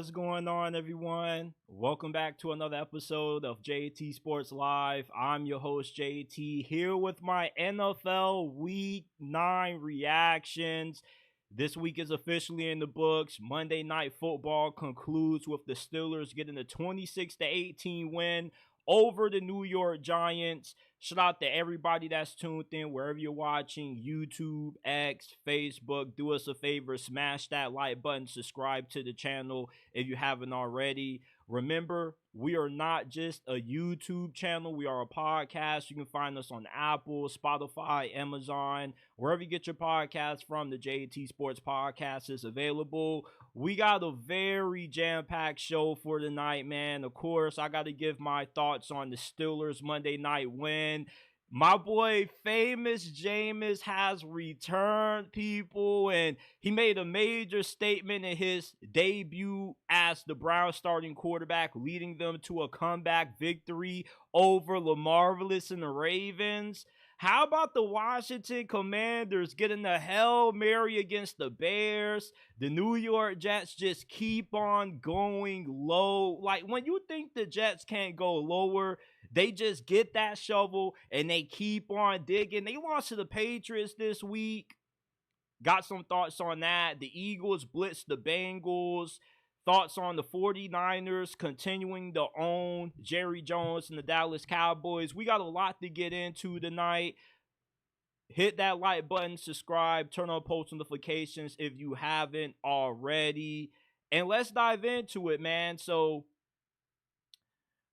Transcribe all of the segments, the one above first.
What's going on, everyone? Welcome back to another episode of JT Sports Live. I'm your host, JT, here with my NFL Week 9 reactions. This week is officially in the books. Monday Night Football concludes with the Steelers getting a 26-18 win over the New York Giants. Shout out to everybody that's tuned in wherever you're watching, YouTube, X, Facebook. Do us a favor, smash that like button, subscribe to the channel if you haven't already. Remember, we are not just a YouTube channel. We are a podcast. You can find us on Apple, Spotify, Amazon, wherever you get your podcasts from. The JT Sports Podcast is available. We got a very jam-packed show for tonight, man. Of course, I got to give my thoughts on the Steelers Monday night win. My boy, famous Jameis, has returned, people, and he made a major statement in his debut as the Browns starting quarterback, leading them to a comeback victory over the Marvelous and the Ravens. How about the Washington Commanders getting the Hail Mary against the Bears? The New York Jets just keep on going low. Like, when you think the Jets can't go lower, they just get that shovel and they keep on digging. They lost to the Patriots this week. Got some thoughts on that. The Eagles blitzed the Bengals. Thoughts on the 49ers continuing to own Jerry Jones and the Dallas Cowboys. We got a lot to get into tonight. Hit that like button, subscribe, turn on post notifications if you haven't already. And let's dive into it, man. So,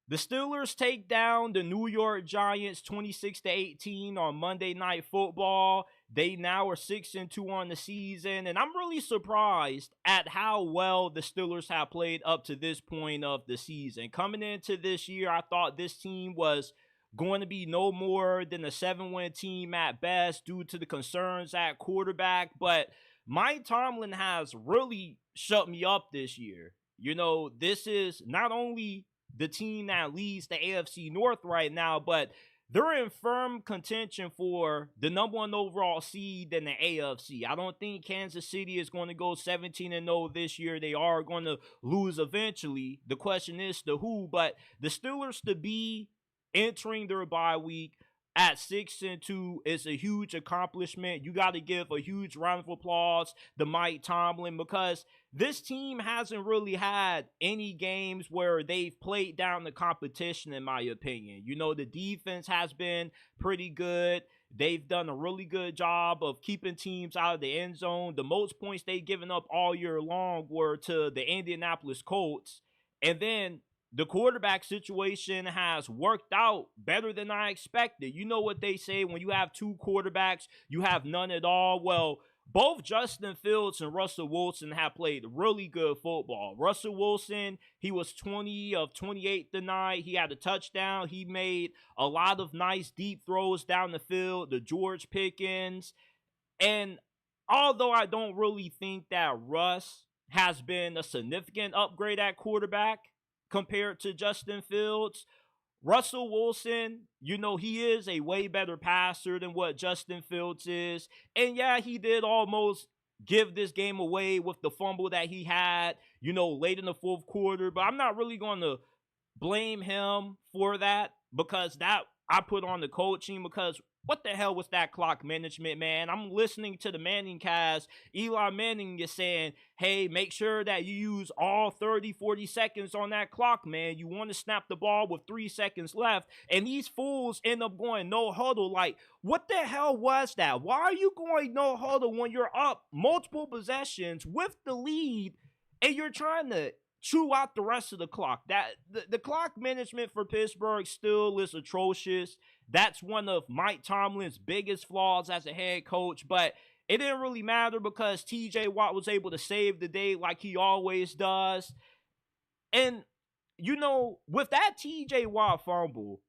the Steelers take down the New York Giants 26-18 on Monday Night Football. They now are 6-2 on the season, and I'm really surprised at how well the Steelers have played up to this point of the season. Coming into this year, I thought this team was going to be no more than a 7-win team at best due to the concerns at quarterback, but Mike Tomlin has really shut me up this year. You know, this is not only the team that leads the AFC North right now, but they're in firm contention for the number 1 overall seed in the AFC. I don't think Kansas City is going to go 17-0 this year. They are going to lose eventually. The question is to who, but the Steelers to be entering their bye week at 6-2 is a huge accomplishment. You got to give a huge round of applause to Mike Tomlin, because this team hasn't really had any games where they've played down the competition, in my opinion. You know, the defense has been pretty good. They've done a really good job of keeping teams out of the end zone. The most points they've given up all year long were to the Indianapolis Colts. And then the quarterback situation has worked out better than I expected. You know what they say, when you have 2 quarterbacks, you have none at all. Well, both Justin Fields and Russell Wilson have played really good football. Russell Wilson, he was 20 of 28 tonight. He had a touchdown. He made a lot of nice deep throws down the field, the George Pickens. And although I don't really think that Russ has been a significant upgrade at quarterback compared to Justin Fields, Russell Wilson, you know, he is a way better passer than what Justin Fields is. And yeah, he did almost give this game away with the fumble that he had, you know, late in the fourth quarter. But I'm not really going to blame him for that, because that I put on the coaching, because what the hell was that clock management, man? I'm listening to the Manning cast. Eli Manning is saying, hey, make sure that you use all 30, 40 seconds on that clock, man. You want to snap the ball with 3 seconds left. And these fools end up going no huddle. Like, what the hell was that? Why are you going no huddle when you're up multiple possessions with the lead and you're trying to chew out the rest of the clock? That the clock management for Pittsburgh still is atrocious. That's one of Mike Tomlin's biggest flaws as a head coach, but it didn't really matter because TJ Watt was able to save the day like he always does. And, you know, with that TJ Watt fumble,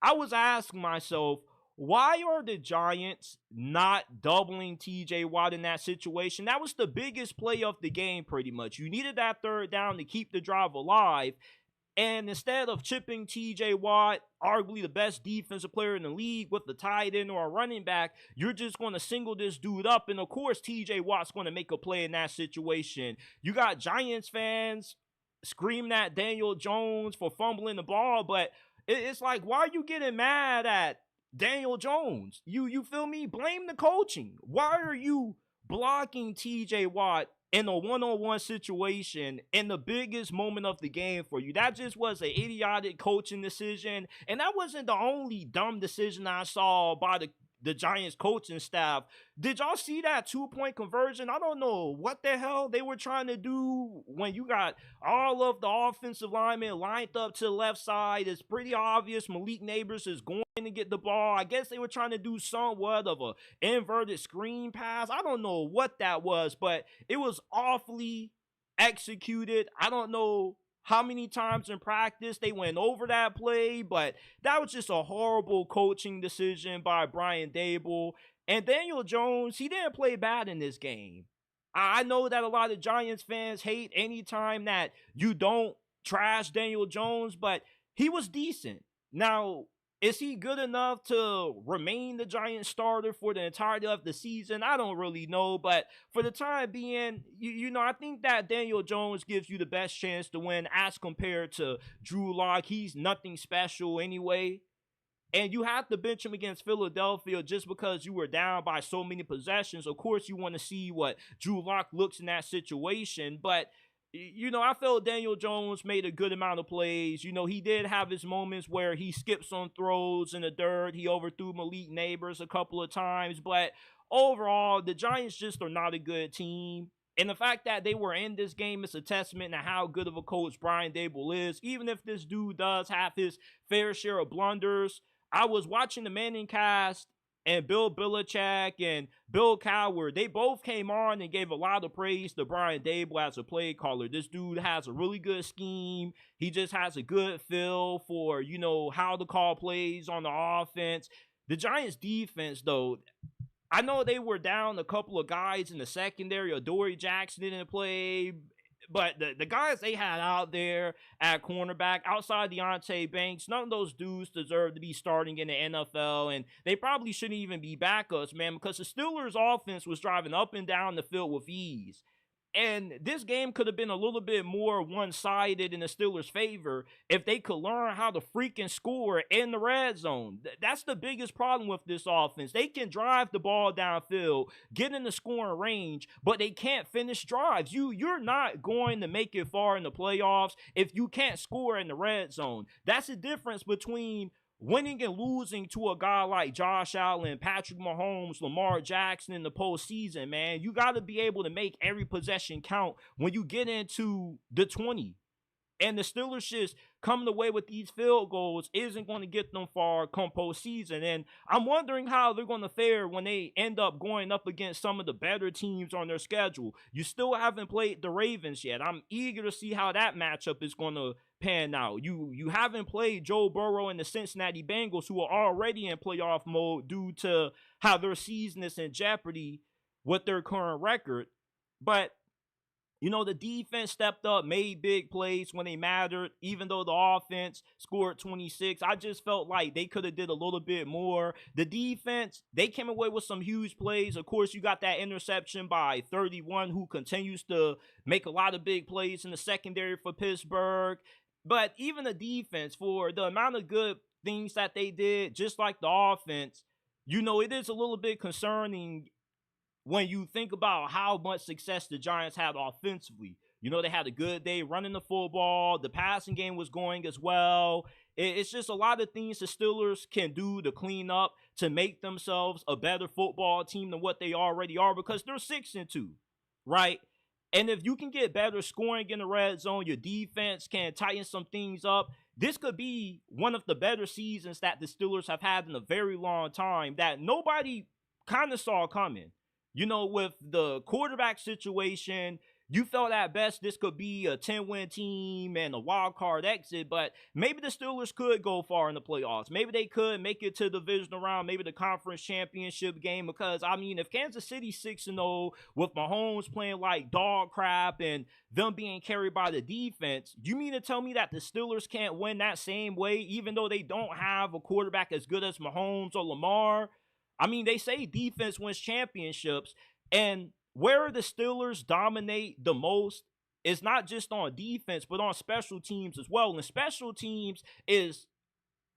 I was asking myself, why are the Giants not doubling TJ Watt in that situation? That was the biggest play of the game, pretty much. You needed that third down to keep the drive alive. And instead of chipping TJ Watt, arguably the best defensive player in the league, with the tight end or a running back, you're just going to single this dude up. And of course, TJ Watt's going to make a play in that situation. You got Giants fans screaming at Daniel Jones for fumbling the ball, but it's like, why are you getting mad at Daniel Jones? You feel me? Blame the coaching. Why are you blocking TJ Watt in a one-on-one situation in the biggest moment of the game for you? That just was an idiotic coaching decision, and that wasn't the only dumb decision I saw by the Giants coaching staff. Did y'all see that 2-point conversion? I don't know what the hell they were trying to do when you got all of the offensive linemen lined up to the left side. It's pretty obvious Malik Neighbors is going to get the ball. I guess they were trying to do somewhat of a inverted screen pass. I don't know what that was, but it was awfully executed. I don't know how many times in practice they went over that play, but that was just a horrible coaching decision by Brian Daboll. And Daniel Jones, he didn't play bad in this game. I know that a lot of Giants fans hate any time that you don't trash Daniel Jones, but he was decent. Now, is he good enough to remain the Giants starter for the entirety of the season? I don't really know, but for the time being, I think that Daniel Jones gives you the best chance to win as compared to Drew Lock. He's nothing special anyway. And you have to bench him against Philadelphia just because you were down by so many possessions. Of course, you want to see what Drew Lock looks in that situation, but I felt Daniel Jones made a good amount of plays. He did have his moments where he skipped some throws in the dirt. He overthrew Malik Neighbors a couple of times. But overall, the Giants just are not a good team. And the fact that they were in this game is a testament to how good of a coach Brian Daboll is. Even if this dude does have his fair share of blunders. I was watching the Manning cast, and Bill Belichick and Bill Cowher, they both came on and gave a lot of praise to Brian Daboll as a play caller. This dude has a really good scheme. He just has a good feel for, how to call plays on the offense. The Giants defense, though, I know they were down a couple of guys in the secondary. Adoree Jackson didn't play. But the guys they had out there at cornerback, outside Deontay Banks, none of those dudes deserve to be starting in the NFL. And they probably shouldn't even be backups, man, because the Steelers' offense was driving up and down the field with ease. And this game could have been a little bit more one-sided in the Steelers' favor if they could learn how to freaking score in the red zone. That's the biggest problem with this offense. They can drive the ball downfield, get in the scoring range, but they can't finish drives. You're not going to make it far in the playoffs if you can't score in the red zone. That's the difference between winning and losing to a guy like Josh Allen, Patrick Mahomes, Lamar Jackson in the postseason, man. You got to be able to make every possession count when you get into the 20. And the Steelers just coming away with these field goals isn't going to get them far come postseason. And I'm wondering how they're going to fare when they end up going up against some of the better teams on their schedule. You still haven't played the Ravens yet. I'm eager to see how that matchup is going to pan out. You haven't played Joe Burrow and the Cincinnati Bengals, who are already in playoff mode due to how their season is in jeopardy with their current record. But the defense stepped up, made big plays when they mattered, even though the offense scored 26. I just felt like they could have did a little bit more. The defense, they came away with some huge plays. Of course, you got that interception by 31, who continues to make a lot of big plays in the secondary for Pittsburgh. But even the defense, for the amount of good things that they did, just like the offense, it is a little bit concerning when you think about how much success the Giants had offensively. They had a good day running the football. The passing game was going as well. It's just a lot of things the Steelers can do to clean up, to make themselves a better football team than what they already are, because they're 6-2, right? And if you can get better scoring in the red zone, your defense can tighten some things up. This could be one of the better seasons that the Steelers have had in a very long time that nobody kind of saw coming. With the quarterback situation, you felt at best this could be a 10-win team and a wild card exit, but maybe the Steelers could go far in the playoffs. Maybe they could make it to the divisional round, maybe the conference championship game, because, if Kansas City's 6-0 with Mahomes playing like dog crap and them being carried by the defense, you mean to tell me that the Steelers can't win that same way, even though they don't have a quarterback as good as Mahomes or Lamar? They say defense wins championships, and where the Steelers dominate the most is not just on defense, but on special teams as well. And special teams is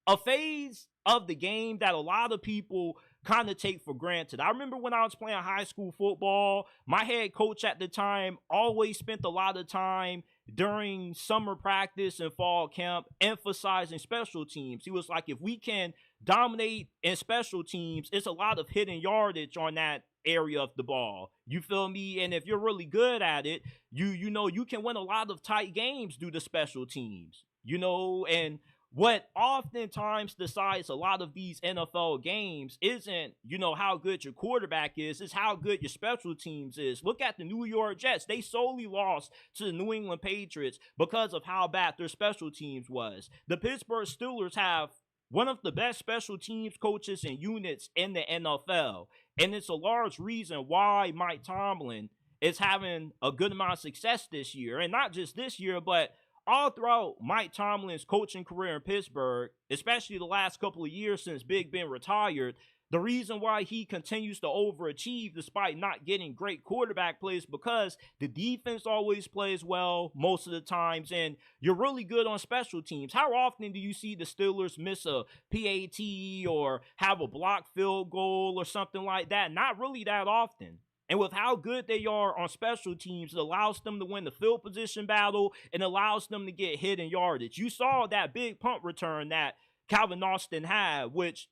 a phase of the game that a lot of people kind of take for granted. I remember when I was playing high school football, my head coach at the time always spent a lot of time during summer practice and fall camp emphasizing special teams. He was like, if we can dominate in special teams, it's a lot of hidden yardage on that area of the ball. You feel me? And if you're really good at it, you know you can win a lot of tight games due to special teams. And what oftentimes decides a lot of these NFL games isn't, how good your quarterback is, it's how good your special teams is. Look at the New York Jets. They solely lost to the New England Patriots because of how bad their special teams was. The Pittsburgh Steelers have one of the best special teams coaches and units in the NFL. And it's a large reason why Mike Tomlin is having a good amount of success this year. And not just this year, but all throughout Mike Tomlin's coaching career in Pittsburgh, especially the last couple of years since Big Ben retired, the reason why he continues to overachieve despite not getting great quarterback plays because the defense always plays well most of the times, and you're really good on special teams. How often do you see the Steelers miss a PAT or have a blocked field goal or something like that? Not really that often. And with how good they are on special teams, it allows them to win the field position battle and allows them to get hidden yardage. You saw that big punt return that Calvin Austin had, which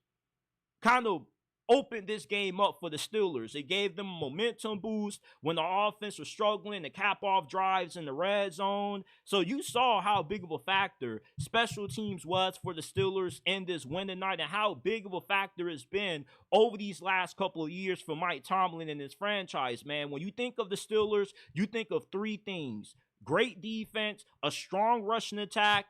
kind of opened this game up for the Steelers. It gave them a momentum boost when the offense was struggling to cap off drives in the red zone. So you saw how big of a factor special teams was for the Steelers in this winning night and how big of a factor it's been over these last couple of years for Mike Tomlin and his franchise, man. When you think of the Steelers, you think of three things: great defense, a strong rushing attack,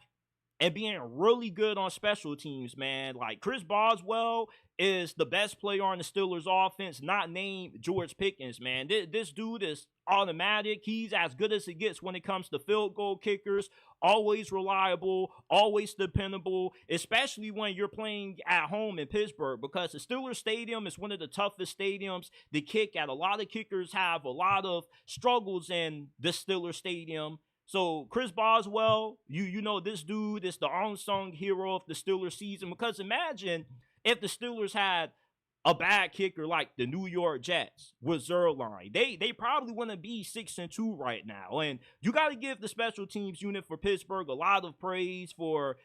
and being really good on special teams, man. Like Chris Boswell is the best player on the Steelers offense, not named George Pickens, man. This dude is automatic. He's as good as it gets when it comes to field goal kickers. Always reliable, always dependable, especially when you're playing at home in Pittsburgh, because the Steelers Stadium is one of the toughest stadiums to kick at. A lot of kickers have a lot of struggles in the Steelers Stadium. So Chris Boswell, you know this dude is the unsung hero of the Steelers season, because imagine if the Steelers had a bad kicker like the New York Jets with Zerline. They probably wouldn't be 6-2 right now. And you got to give the special teams unit for Pittsburgh a lot of praise for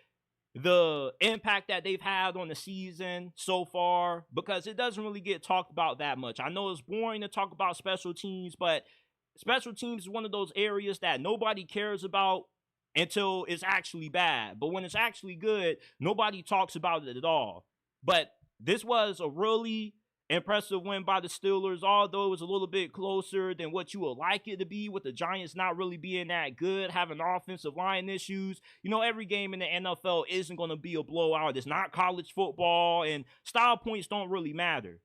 the impact that they've had on the season so far, because it doesn't really get talked about that much. I know it's boring to talk about special teams, but special teams is one of those areas that nobody cares about until it's actually bad. But when it's actually good, nobody talks about it at all. But this was a really impressive win by the Steelers, although it was a little bit closer than what you would like it to be, with the Giants not really being that good, having offensive line issues. Every game in the NFL isn't going to be a blowout. It's not college football, and style points don't really matter.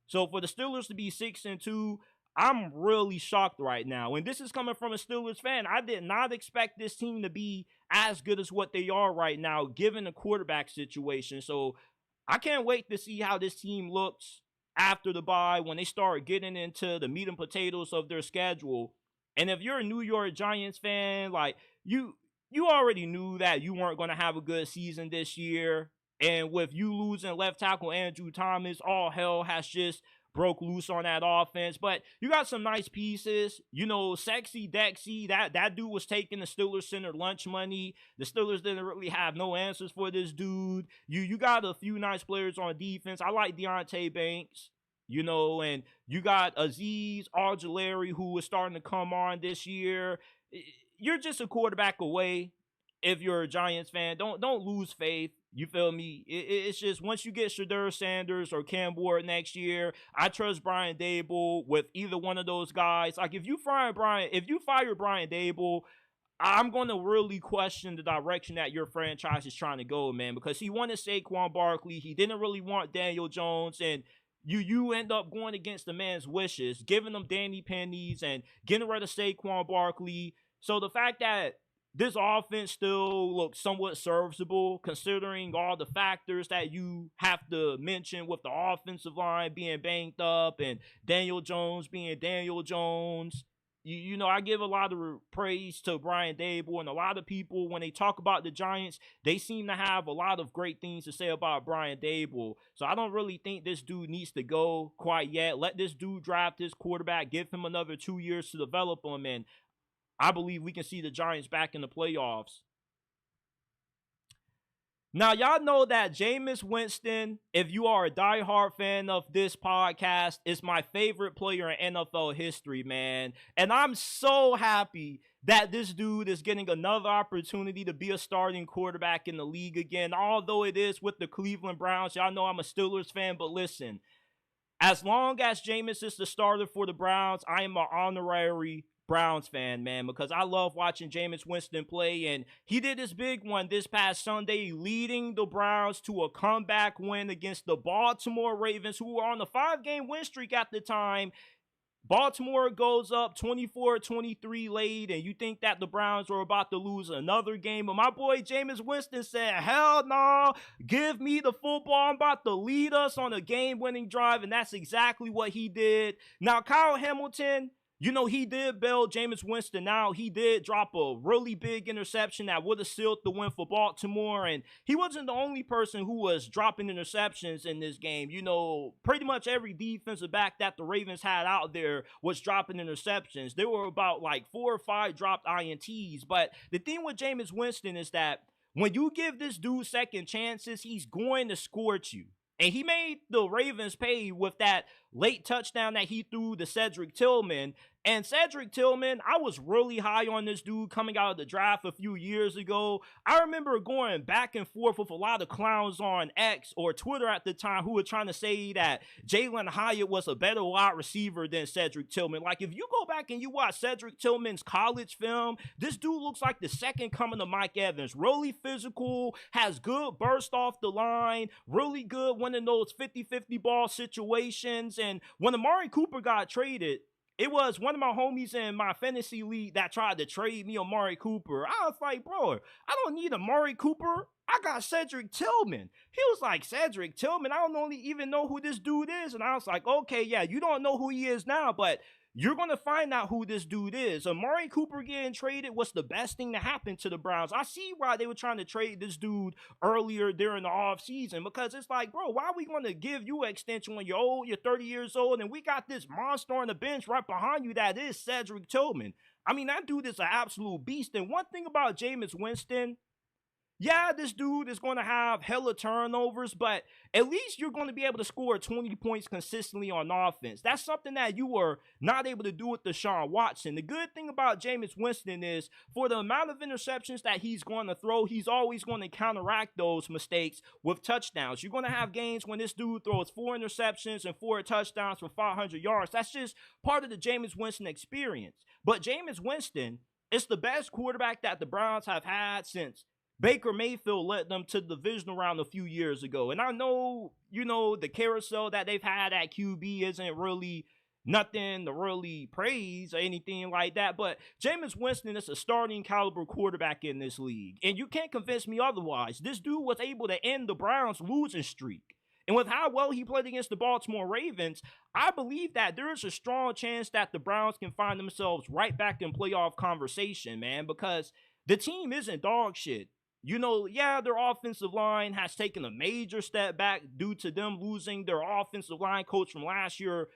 So for the Steelers to be 6-2, I'm really shocked right now. And this is coming from a Steelers fan. I did not expect this team to be as good as what they are right now, given the quarterback situation. So I can't wait to see how this team looks after the bye, when they start getting into the meat and potatoes of their schedule. And if you're a New York Giants fan, like you already knew that you weren't going to have a good season this year. And with you losing left tackle Andrew Thomas, all hell has just broke loose on that offense. But you got some nice pieces. Sexy Dexy, that dude was taking the Steelers center lunch money. The Steelers didn't really have no answers for this dude. You got a few nice players on defense. I like Deontay Banks, and you got Azeez Ojulari, who is starting to come on this year. You're just a quarterback away. If you're a Giants fan, don't lose faith. You feel me? It's just, once you get Shedeur Sanders or Cam Ward next year, I trust Brian Daboll with either one of those guys. Like, if you fire Brian Daboll, I'm going to really question the direction that your franchise is trying to go, man, because he wanted Saquon Barkley. He didn't really want Daniel Jones, and you end up going against the man's wishes, giving him Danny Pennies and getting rid of Saquon Barkley. So the fact that this offense still looks somewhat serviceable, considering all the factors that you have to mention, with the offensive line being banged up and Daniel Jones being Daniel Jones. I give a lot of praise to Brian Daboll, and a lot of people, when they talk about the Giants, they seem to have a lot of great things to say about Brian Daboll. So I don't really think this dude needs to go quite yet. Let this dude draft this quarterback, give him another 2 years to develop him, and I believe we can see the Giants back in the playoffs. Now, y'all know that Jameis Winston, if you are a diehard fan of this podcast, is my favorite player in NFL history, man. And I'm so happy that this dude is getting another opportunity to be a starting quarterback in the league again, although it is with the Cleveland Browns. Y'all know I'm a Steelers fan, but listen, as long as Jameis is the starter for the Browns, I am an honorary Browns fan, man, because I love watching Jameis Winston play, and he did his big one this past Sunday, leading the Browns to a comeback win against the Baltimore Ravens, who were on a 5-game win streak at the time. Baltimore goes up 24-23 late, and you think that the Browns were about to lose another game. But my boy Jameis Winston said, hell no, give me the football. I'm about to lead us on a game-winning drive, and that's exactly what he did. Now, Kyle Hamilton, he did bail Jameis Winston out. He did drop a really big interception that would have sealed the win for Baltimore, and he wasn't the only person who was dropping interceptions in this game. Pretty much every defensive back that the Ravens had out there was dropping interceptions. There were about like 4 or 5 dropped INTs, but the thing with Jameis Winston is that when you give this dude second chances, he's going to scorch you. And he made the Ravens pay with that late touchdown that he threw to Cedric Tillman. And Cedric Tillman, I was really high on this dude coming out of the draft a few years ago. I remember going back and forth with a lot of clowns on X or Twitter at the time who were trying to say that Jalen Hyatt was a better wide receiver than Cedric Tillman. Like, if you go back and you watch Cedric Tillman's college film, this dude looks like the second coming of Mike Evans. Really physical, has good burst off the line, really good winning those 50-50 ball situations. And when Amari Cooper got traded, it was one of my homies in my fantasy league that tried to trade me Amari Cooper. I was like, bro, I don't need Amari Cooper. I got Cedric Tillman. He was like, Cedric Tillman? I don't even know who this dude is. And I was like, okay, yeah, you don't know who he is now, but you're going to find out who this dude is. Amari Cooper getting traded was the best thing to happen to the Browns. I see why they were trying to trade this dude earlier during the offseason, because it's like, bro, why are we going to give you an extension when you're old, you're 30 years old, and we got this monster on the bench right behind you that is Cedric Tillman? I mean, that dude is an absolute beast. And one thing about Jameis Winston, yeah, this dude is going to have hella turnovers, but at least you're going to be able to score 20 points consistently on offense. That's something that you were not able to do with Deshaun Watson. The good thing about Jameis Winston is, for the amount of interceptions that he's going to throw, he's always going to counteract those mistakes with touchdowns. You're going to have games when this dude throws 4 interceptions and 4 touchdowns for 500 yards. That's just part of the Jameis Winston experience. But Jameis Winston is the best quarterback that the Browns have had since Baker Mayfield led them to the divisional round a few years ago. And I know, the carousel that they've had at QB isn't really nothing to really praise or anything like that. But Jameis Winston is a starting caliber quarterback in this league. And you can't convince me otherwise. This dude was able to end the Browns' losing streak. And with how well he played against the Baltimore Ravens, I believe that there is a strong chance that the Browns can find themselves right back in playoff conversation, man, because the team isn't dog shit. Their offensive line has taken a major step back due to them losing their offensive line coach from last year,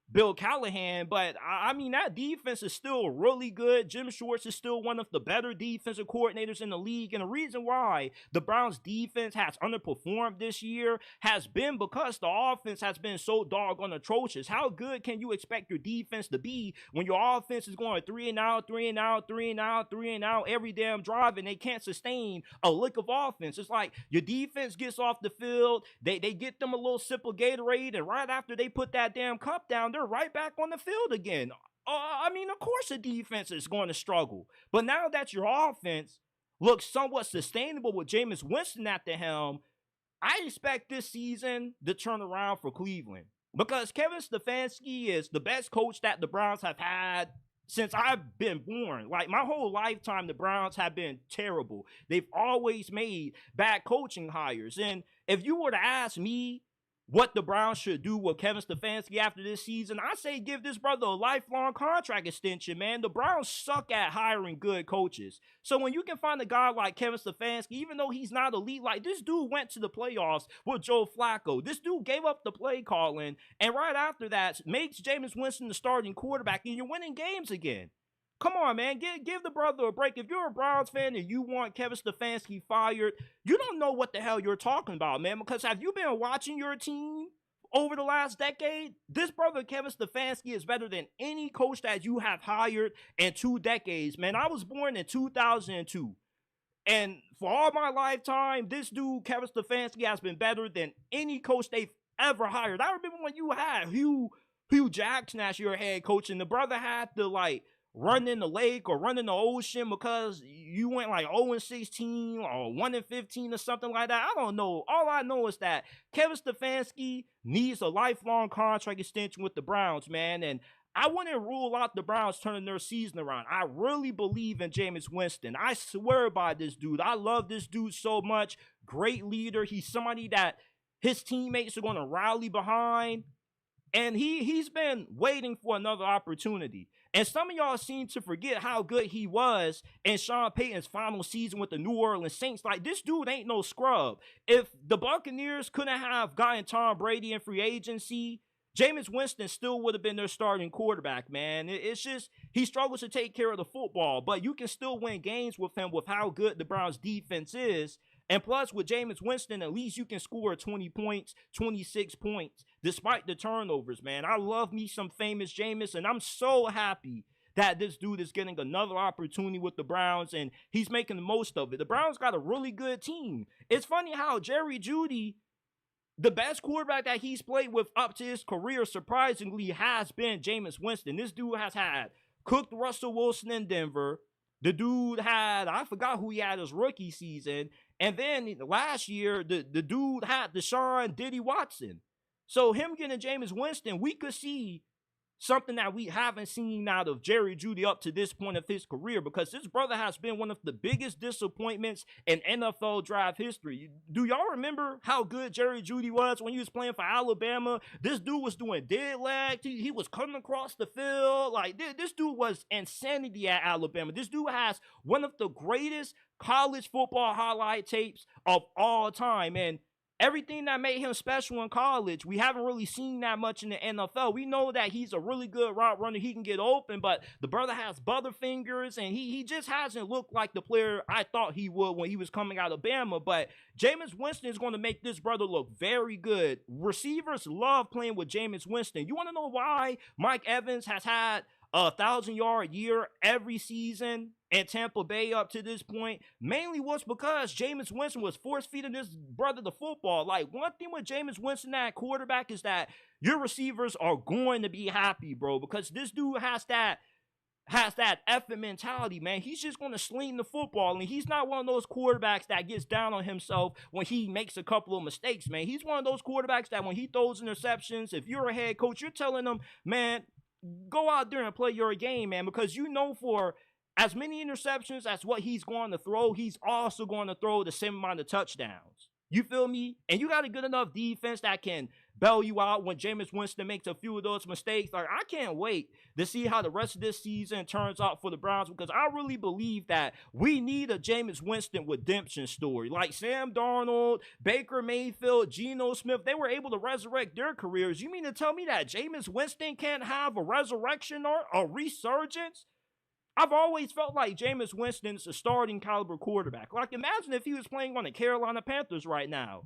Bill Callahan, but I mean, that defense is still really good. Jim Schwartz is still one of the better defensive coordinators in the league, and the reason why the Browns defense has underperformed this year has been because the offense has been so doggone atrocious. How good can you expect your defense to be when your offense is going 3 and out, 3 and out, 3 and out, 3 and out every damn drive, and they can't sustain a lick of offense? It's like your defense gets off the field, they get them a little sip of Gatorade, and right after they put that damn cup down, they're right back on the field again. Of course the defense is going to struggle. But now that your offense looks somewhat sustainable with Jameis Winston at the helm, I expect this season to turn around for Cleveland. Because Kevin Stefanski is the best coach that the Browns have had since I've been born. Like, my whole lifetime, the Browns have been terrible. They've always made bad coaching hires. And if you were to ask me, what the Browns should do with Kevin Stefanski after this season, I say give this brother a lifelong contract extension, man. The Browns suck at hiring good coaches. So when you can find a guy like Kevin Stefanski, even though he's not elite, like this dude went to the playoffs with Joe Flacco. This dude gave up the play calling, and right after that makes Jameis Winston the starting quarterback, and you're winning games again. Come on, man. Give the brother a break. If you're a Browns fan and you want Kevin Stefanski fired, you don't know what the hell you're talking about, man. Because have you been watching your team over the last decade? This brother, Kevin Stefanski, is better than any coach that you have hired in 2 decades, man. I was born in 2002. And for all my lifetime, this dude, Kevin Stefanski, has been better than any coach they've ever hired. I remember when you had Hugh Jackson as your head coach, and the brother had to, like, run in the lake or run in the ocean because you went like 0-16 or 1-15 or something like that. I don't know. All I know is that Kevin Stefanski needs a lifelong contract extension with the Browns, man. And I wouldn't rule out the Browns turning their season around. I really believe in Jameis Winston. I swear by this dude. I love this dude so much. Great leader. He's somebody that his teammates are going to rally behind. And he's been waiting for another opportunity. And some of y'all seem to forget how good he was in Sean Payton's final season with the New Orleans Saints. Like, this dude ain't no scrub. If the Buccaneers couldn't have gotten Tom Brady in free agency, Jameis Winston still would have been their starting quarterback, man. It's just he struggles to take care of the football, but you can still win games with him with how good the Browns defense is. And plus, with Jameis Winston, at least you can score 20 points, 26 points, despite the turnovers, man. I love me some famous Jameis, and I'm so happy that this dude is getting another opportunity with the Browns, and he's making the most of it. The Browns got a really good team. It's funny how Jerry Jeudy, the best quarterback that he's played with up to his career, surprisingly, has been Jameis Winston. This dude has had cooked Russell Wilson in Denver. The dude had, I forgot who he had his rookie season. And then last year, the dude had Deshaun Diddy Watson. So him getting Jameis Winston, we could see something that we haven't seen out of Jerry Jeudy up to this point of his career, because this brother has been one of the biggest disappointments in NFL draft history. Do y'all remember how good Jerry Jeudy was when he was playing for Alabama? This dude was doing dead legs. He was coming across the field. Like, this dude was insanity at Alabama. This dude has one of the greatest college football highlight tapes of all time. And everything that made him special in college, we haven't really seen that much in the NFL. We know that he's a really good route runner. He can get open, but the brother has butterfingers, and he just hasn't looked like the player I thought he would when he was coming out of Bama. But Jameis Winston is going to make this brother look very good. Receivers love playing with Jameis Winston. You want to know why Mike Evans has had a 1,000-yard year every season in Tampa Bay up to this point? Mainly was because Jameis Winston was force-feeding this brother the football. Like, one thing with Jameis Winston at quarterback is that your receivers are going to be happy, bro, because this dude has that effing mentality, man. He's just going to sling the football, and he's not one of those quarterbacks that gets down on himself when he makes a couple of mistakes, man. He's one of those quarterbacks that when he throws interceptions, if you're a head coach, you're telling him, man, go out there and play your game, man, because you know for as many interceptions as what he's going to throw, he's also going to throw the same amount of touchdowns. You feel me? And you got a good enough defense that can bail you out when Jameis Winston makes a few of those mistakes. Like, I can't wait to see how the rest of this season turns out for the Browns, because I really believe that we need a Jameis Winston redemption story. Like Sam Darnold, Baker Mayfield, Geno Smith, they were able to resurrect their careers. You mean to tell me that Jameis Winston can't have a resurrection or a resurgence? I've always felt like Jameis Winston's a starting caliber quarterback. Like, imagine if he was playing on the Carolina Panthers right now.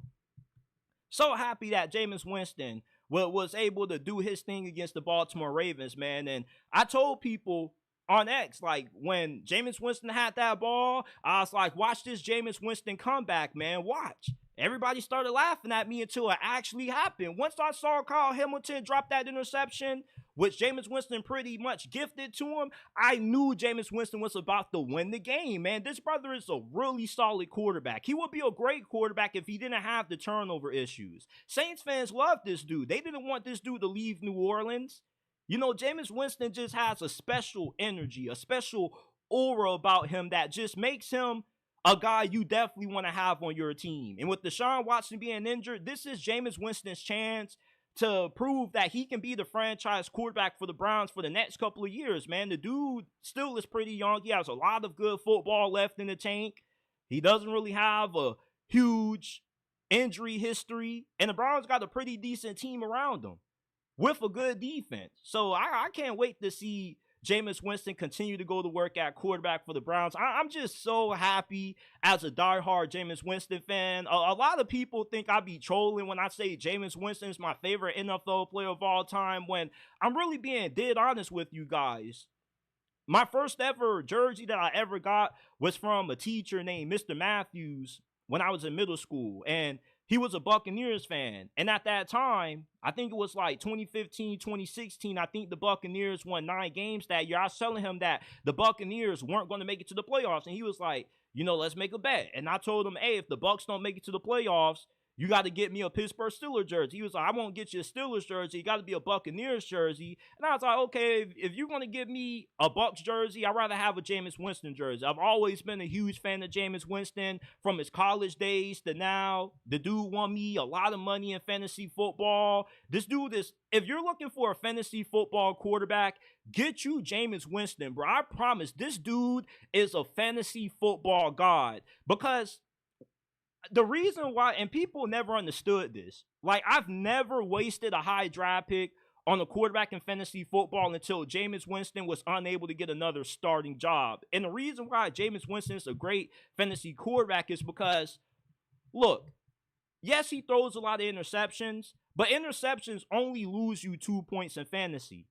So happy that Jameis Winston was able to do his thing against the Baltimore Ravens, man. And I told people on X, like, when Jameis Winston had that ball, I was like, watch this Jameis Winston comeback, man. Watch. Everybody started laughing at me until it actually happened. Once I saw Kyle Hamilton drop that interception, which Jameis Winston pretty much gifted to him, I knew Jameis Winston was about to win the game, man. This brother is a really solid quarterback. He would be a great quarterback if he didn't have the turnover issues. Saints fans love this dude. They didn't want this dude to leave New Orleans. You know, Jameis Winston just has a special energy, a special aura about him that just makes him a guy you definitely want to have on your team. And with Deshaun Watson being injured, this is Jameis Winston's chance to prove that he can be the franchise quarterback for the Browns for the next couple of years, man. The dude still is pretty young. He has a lot of good football left in the tank. He doesn't really have a huge injury history. And the Browns got a pretty decent team around them with a good defense. So I can't wait to see Jameis Winston continue to go to work at quarterback for the Browns. I'm just so happy as a diehard Jameis Winston fan. A lot of people think I be trolling when I say Jameis Winston is my favorite NFL player of all time, when I'm really being dead honest with you guys. My first ever jersey that I ever got was from a teacher named Mr. Matthews when I was in middle school. And he was a Buccaneers fan. And at that time, I think it was like 2015, 2016, I think the Buccaneers won 9 games that year. I was telling him that the Buccaneers weren't going to make it to the playoffs. And he was like, let's make a bet. And I told him, hey, if the Bucs don't make it to the playoffs, you got to get me a Pittsburgh Steelers jersey. He was like, I won't get you a Steelers jersey. You got to be a Buccaneers jersey. And I was like, okay, if you're going to give me a Bucs jersey, I'd rather have a Jameis Winston jersey. I've always been a huge fan of Jameis Winston from his college days to now. The dude won me a lot of money in fantasy football. This dude is, if you're looking for a fantasy football quarterback, get you Jameis Winston, bro. I promise this dude is a fantasy football god. Because the reason why, and people never understood this, like I've never wasted a high draft pick on a quarterback in fantasy football until Jameis Winston was unable to get another starting job. And the reason why Jameis Winston is a great fantasy quarterback is because, look, yes, he throws a lot of interceptions, but interceptions only lose you 2 points in fantasy.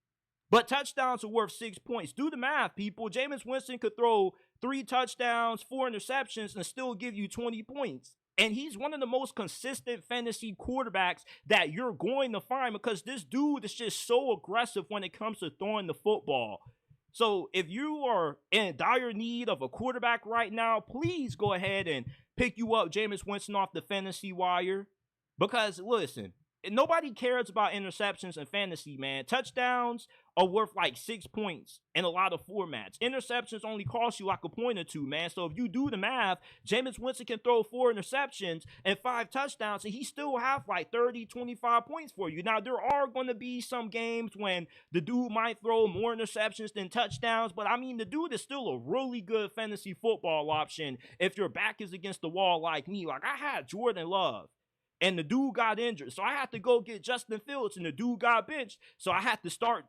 But touchdowns are worth 6 points. Do the math, people. Jameis Winston could throw 3 touchdowns, 4 interceptions, and still give you 20 points. And he's one of the most consistent fantasy quarterbacks that you're going to find, because this dude is just so aggressive when it comes to throwing the football. So if you are in dire need of a quarterback right now, please go ahead and pick you up Jameis Winston off the fantasy wire. Because, listen, nobody cares about interceptions in fantasy, man. Touchdowns are worth like 6 points in a lot of formats. Interceptions only cost you like a point or two, man. So if you do the math, Jameis Winston can throw 4 interceptions and 5 touchdowns, and he still have like 30, 25 points for you. Now, there are going to be some games when the dude might throw more interceptions than touchdowns, but I mean, the dude is still a really good fantasy football option if your back is against the wall like me. Like, I had Jordan Love, and the dude got injured, so I had to go get Justin Fields, and the dude got benched, so I had to start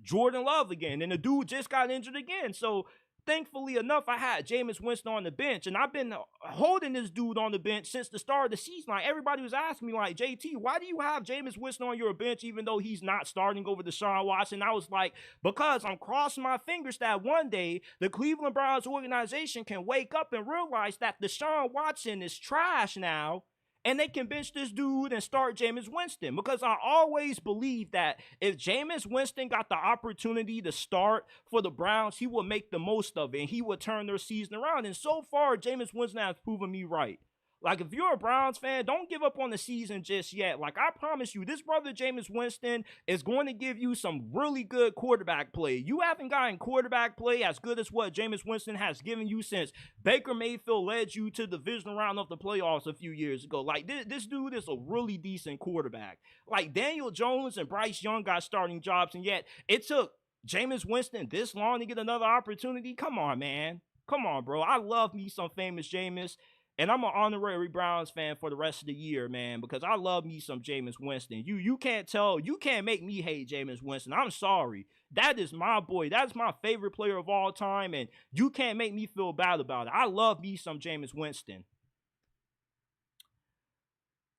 Jordan Love again, and the dude just got injured again. So thankfully enough, I had Jameis Winston on the bench, and I've been holding this dude on the bench since the start of the season. Like, everybody was asking me, like, JT, why do you have Jameis Winston on your bench even though he's not starting over Deshaun Watson? I was like, because I'm crossing my fingers that one day the Cleveland Browns organization can wake up and realize that Deshaun Watson is trash now, and they can bench this dude and start Jameis Winston. Because I always believe that if Jameis Winston got the opportunity to start for the Browns, he would make the most of it, and he would turn their season around. And so far, Jameis Winston has proven me right. Like, if you're a Browns fan, don't give up on the season just yet. Like, I promise you, this brother Jameis Winston is going to give you some really good quarterback play. You haven't gotten quarterback play as good as what Jameis Winston has given you since Baker Mayfield led you to the divisional round of the playoffs a few years ago. Like, this dude is a really decent quarterback. Like, Daniel Jones and Bryce Young got starting jobs, and yet it took Jameis Winston this long to get another opportunity. Come on, man. Come on, bro. I love me some famous Jameis. And I'm an honorary Browns fan for the rest of the year, man, because I love me some Jameis Winston. You can't make me hate Jameis Winston. I'm sorry. That is my boy. That's my favorite player of all time, and you can't make me feel bad about it. I love me some Jameis Winston.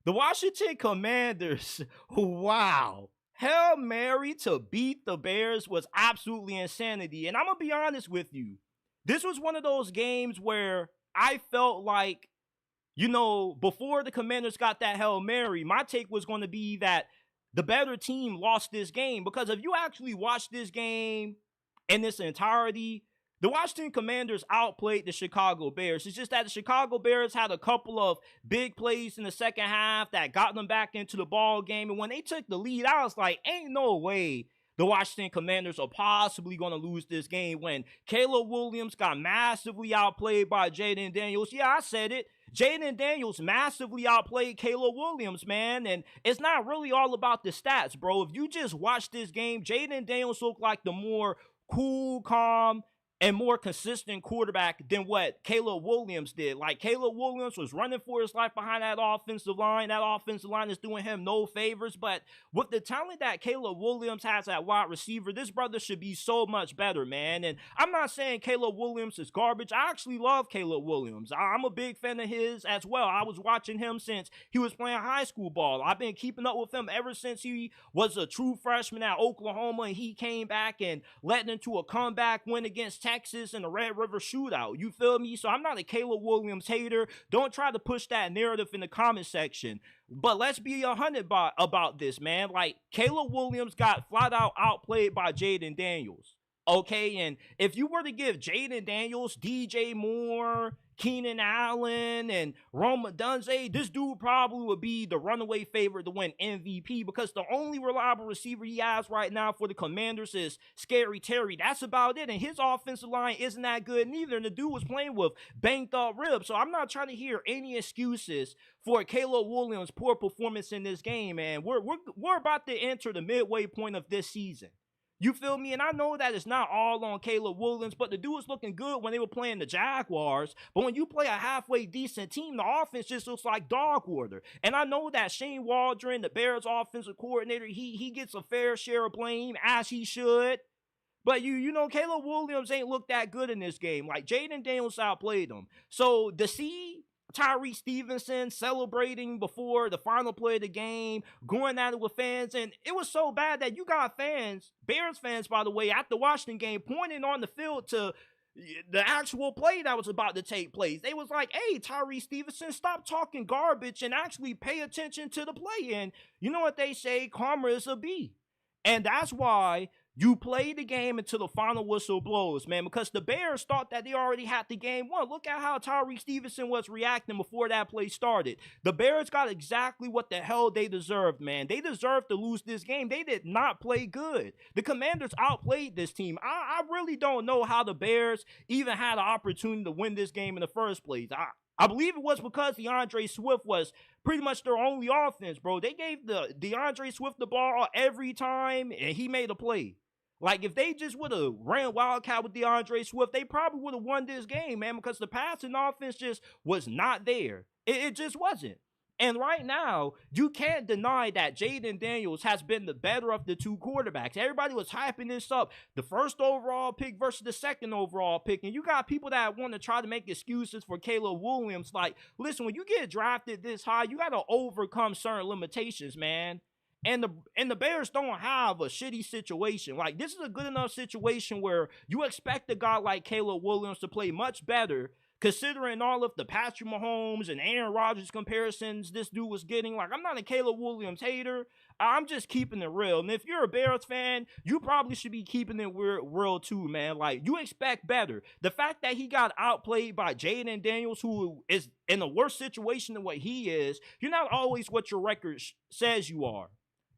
The Washington Commanders, wow. Hail Mary to beat the Bears was absolutely insanity. And I'm going to be honest with you. This was one of those games where I felt like, before the Commanders got that Hail Mary, my take was going to be that the better team lost this game. Because if you actually watch this game in its entirety, the Washington Commanders outplayed the Chicago Bears. It's just that the Chicago Bears had a couple of big plays in the second half that got them back into the ball game. And when they took the lead, I was like, ain't no way the Washington Commanders are possibly going to lose this game when Caleb Williams got massively outplayed by Jaden Daniels. Yeah, I said it. Jaden Daniels massively outplayed Caleb Williams, man. And it's not really all about the stats, bro. If you just watch this game, Jaden Daniels looked like the more cool, calm, and more consistent quarterback than what Caleb Williams did. Like, Caleb Williams was running for his life behind that offensive line. That offensive line is doing him no favors. But with the talent that Caleb Williams has at wide receiver, this brother should be so much better, man. And I'm not saying Caleb Williams is garbage. I actually love Caleb Williams. I'm a big fan of his as well. I was watching him since he was playing high school ball. I've been keeping up with him ever since he was a true freshman at Oklahoma, and he came back and led into a comeback win against Texas in the Red River Shootout. You feel me? So I'm not a Caleb Williams hater. Don't try to push that narrative in the comment section. But let's be 100 about this, man. Like, Caleb Williams got flat out outplayed by Jaden Daniels. Okay, and if you were to give Jaden Daniels, DJ Moore, Keenan Allen, and Rome Odunze, this dude probably would be the runaway favorite to win MVP, because the only reliable receiver he has right now for the Commanders is Scary Terry. That's about it, and his offensive line isn't that good neither, and the dude was playing with banged up ribs. So I'm not trying to hear any excuses for Caleb Williams' poor performance in this game, man. We're about to enter the midway point of this season. You feel me? And I know that it's not all on Caleb Williams, but the dude was looking good when they were playing the Jaguars. But when you play a halfway decent team, the offense just looks like dog water. And I know that Shane Waldron, the Bears offensive coordinator, he gets a fair share of blame, as he should. But you know, Caleb Williams ain't looked that good in this game. Like, Jaden Daniels outplayed him. So to see Tyree Stevenson celebrating before the final play of the game, going at it with fans, and it was so bad that you got fans, Bears fans, by the way, at the Washington game, pointing on the field to the actual play that was about to take place. They was like, hey, Tyree Stevenson, stop talking garbage and actually pay attention to the play. And you know what they say, karma is a bee. And that's why you play the game until the final whistle blows, man, because the Bears thought that they already had the game won. Look at how Tyree Stevenson was reacting before that play started. The Bears got exactly what the hell they deserved, man. They deserved to lose this game. They did not play good. The Commanders outplayed this team. I really don't know how the Bears even had an opportunity to win this game in the first place. I believe it was because DeAndre Swift was pretty much their only offense, bro. They gave the DeAndre Swift the ball every time, and he made a play. Like, if they just would have ran Wildcat with DeAndre Swift, they probably would have won this game, man, because the passing offense just was not there. It just wasn't. And right now, you can't deny that Jaden Daniels has been the better of the two quarterbacks. Everybody was hyping this up. The first overall pick versus the second overall pick. And you got people that want to try to make excuses for Caleb Williams. Like, listen, when you get drafted this high, you got to overcome certain limitations, man. And the Bears don't have a shitty situation. Like, this is a good enough situation where you expect a guy like Caleb Williams to play much better, considering all of the Patrick Mahomes and Aaron Rodgers comparisons this dude was getting. Like, I'm not a Caleb Williams hater. I'm just keeping it real. And if you're a Bears fan, you probably should be keeping it real too, man. Like, you expect better. The fact that he got outplayed by Jaden Daniels, who is in a worse situation than what he is, you're not always what your record says you are.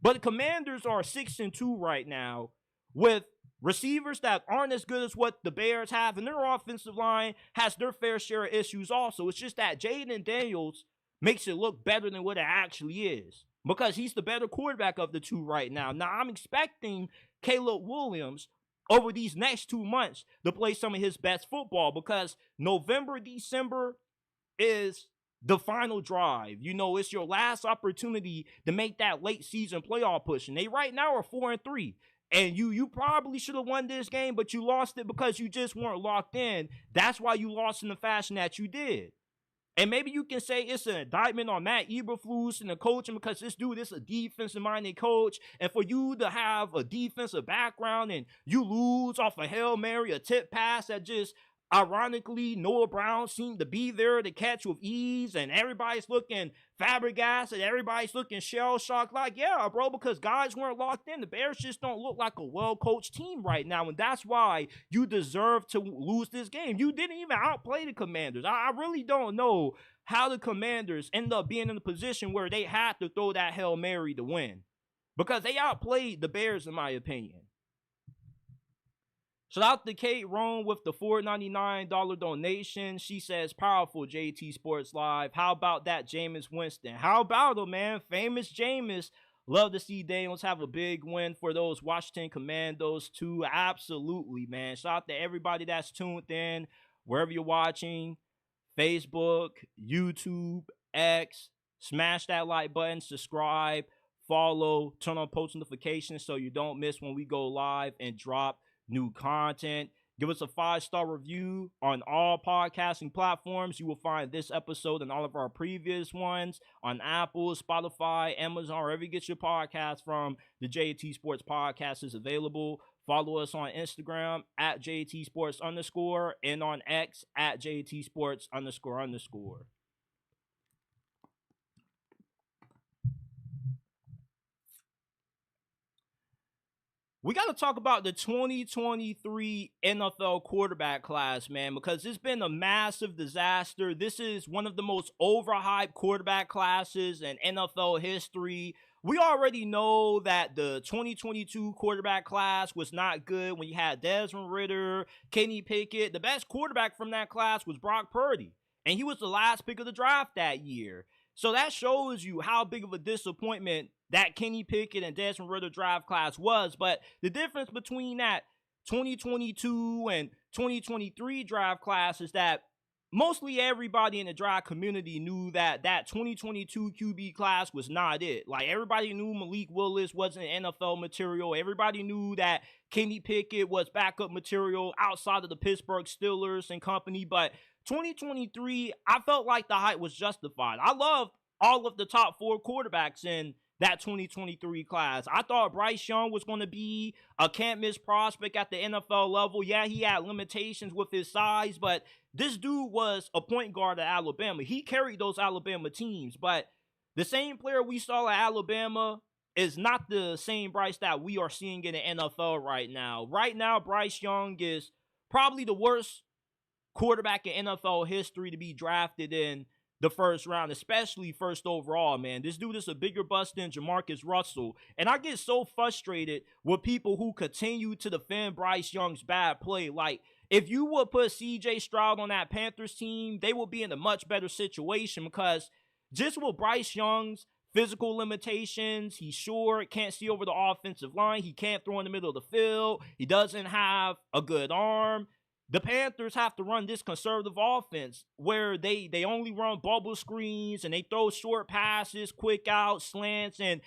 But the Commanders are 6-2 right now, with receivers that aren't as good as what the Bears have, and their offensive line has their fair share of issues also. It's just that Jaden Daniels makes it look better than what it actually is, because he's the better quarterback of the two right now. Now, I'm expecting Caleb Williams over these next 2 months to play some of his best football, because November, December is the final drive. You know, it's your last opportunity to make that late season playoff push. And they right now are 4-3. And you probably should have won this game, but you lost it because you just weren't locked in. That's why you lost in the fashion that you did. And maybe you can say it's an indictment on Matt Eberflus and the coaching, because this dude is a defensive-minded coach. And for you to have a defensive background and you lose off a Hail Mary, a tip pass that just, ironically, Noah Brown seemed to be there to catch with ease, and everybody's looking flabbergasted, and everybody's looking shell-shocked. Like, yeah, bro, because guys weren't locked in. The Bears just don't look like a well-coached team right now, and that's why you deserve to lose this game. You didn't even outplay the Commanders. I really don't know how the Commanders end up being in a position where they had to throw that Hail Mary to win, because they outplayed the Bears, in my opinion. Shout out to Kate Rome with the $4.99 donation. She says, powerful JT Sports Live. How about that Jameis Winston? How about him, man? Famous Jameis. Love to see Daniels have a big win for those Washington Commandos too. Absolutely, man. Shout out to everybody that's tuned in, wherever you're watching. Facebook, YouTube, X. Smash that like button, subscribe, follow, turn on post notifications so you don't miss when we go live and drop new content. Give us a 5-star review on all podcasting platforms. You will find this episode and all of our previous ones on Apple, Spotify, Amazon, wherever you get your podcast from. The JT Sports Podcast is available. Follow us on Instagram at JT Sports _ and on X at JT Sports __. We got to talk about the 2023 NFL quarterback class, man, because it's been a massive disaster. This is one of the most overhyped quarterback classes in NFL history. We already know that the 2022 quarterback class was not good when you had Desmond Ridder, Kenny Pickett. The best quarterback from that class was Brock Purdy, and he was the last pick of the draft that year. So that shows you how big of a disappointment that Kenny Pickett and Desmond Ridder draft class was. But the difference between that 2022 and 2023 draft class is that mostly everybody in the draft community knew that that 2022 QB class was not it. Like, everybody knew Malik Willis wasn't NFL material. Everybody knew that Kenny Pickett was backup material outside of the Pittsburgh Steelers and company. But 2023, I felt like the hype was justified. I loved all of the top 4 quarterbacks in that 2023 class. I thought Bryce Young was going to be a can't-miss prospect at the NFL level. Yeah, he had limitations with his size, but this dude was a point guard at Alabama. He carried those Alabama teams, but the same player we saw at Alabama is not the same Bryce that we are seeing in the NFL right now. Right now, Bryce Young is probably the worst quarterback in NFL history to be drafted in the first round, especially first overall, man. This dude is a bigger bust than Jamarcus Russell. And I get so frustrated with people who continue to defend Bryce Young's bad play. Like, if you would put CJ Stroud on that Panthers team, they will be in a much better situation, because just with Bryce Young's physical limitations, he's short, can't see over the offensive line, he can't throw in the middle of the field, he doesn't have a good arm. The Panthers have to run this conservative offense where they only run bubble screens and they throw short passes, quick outs, slants, and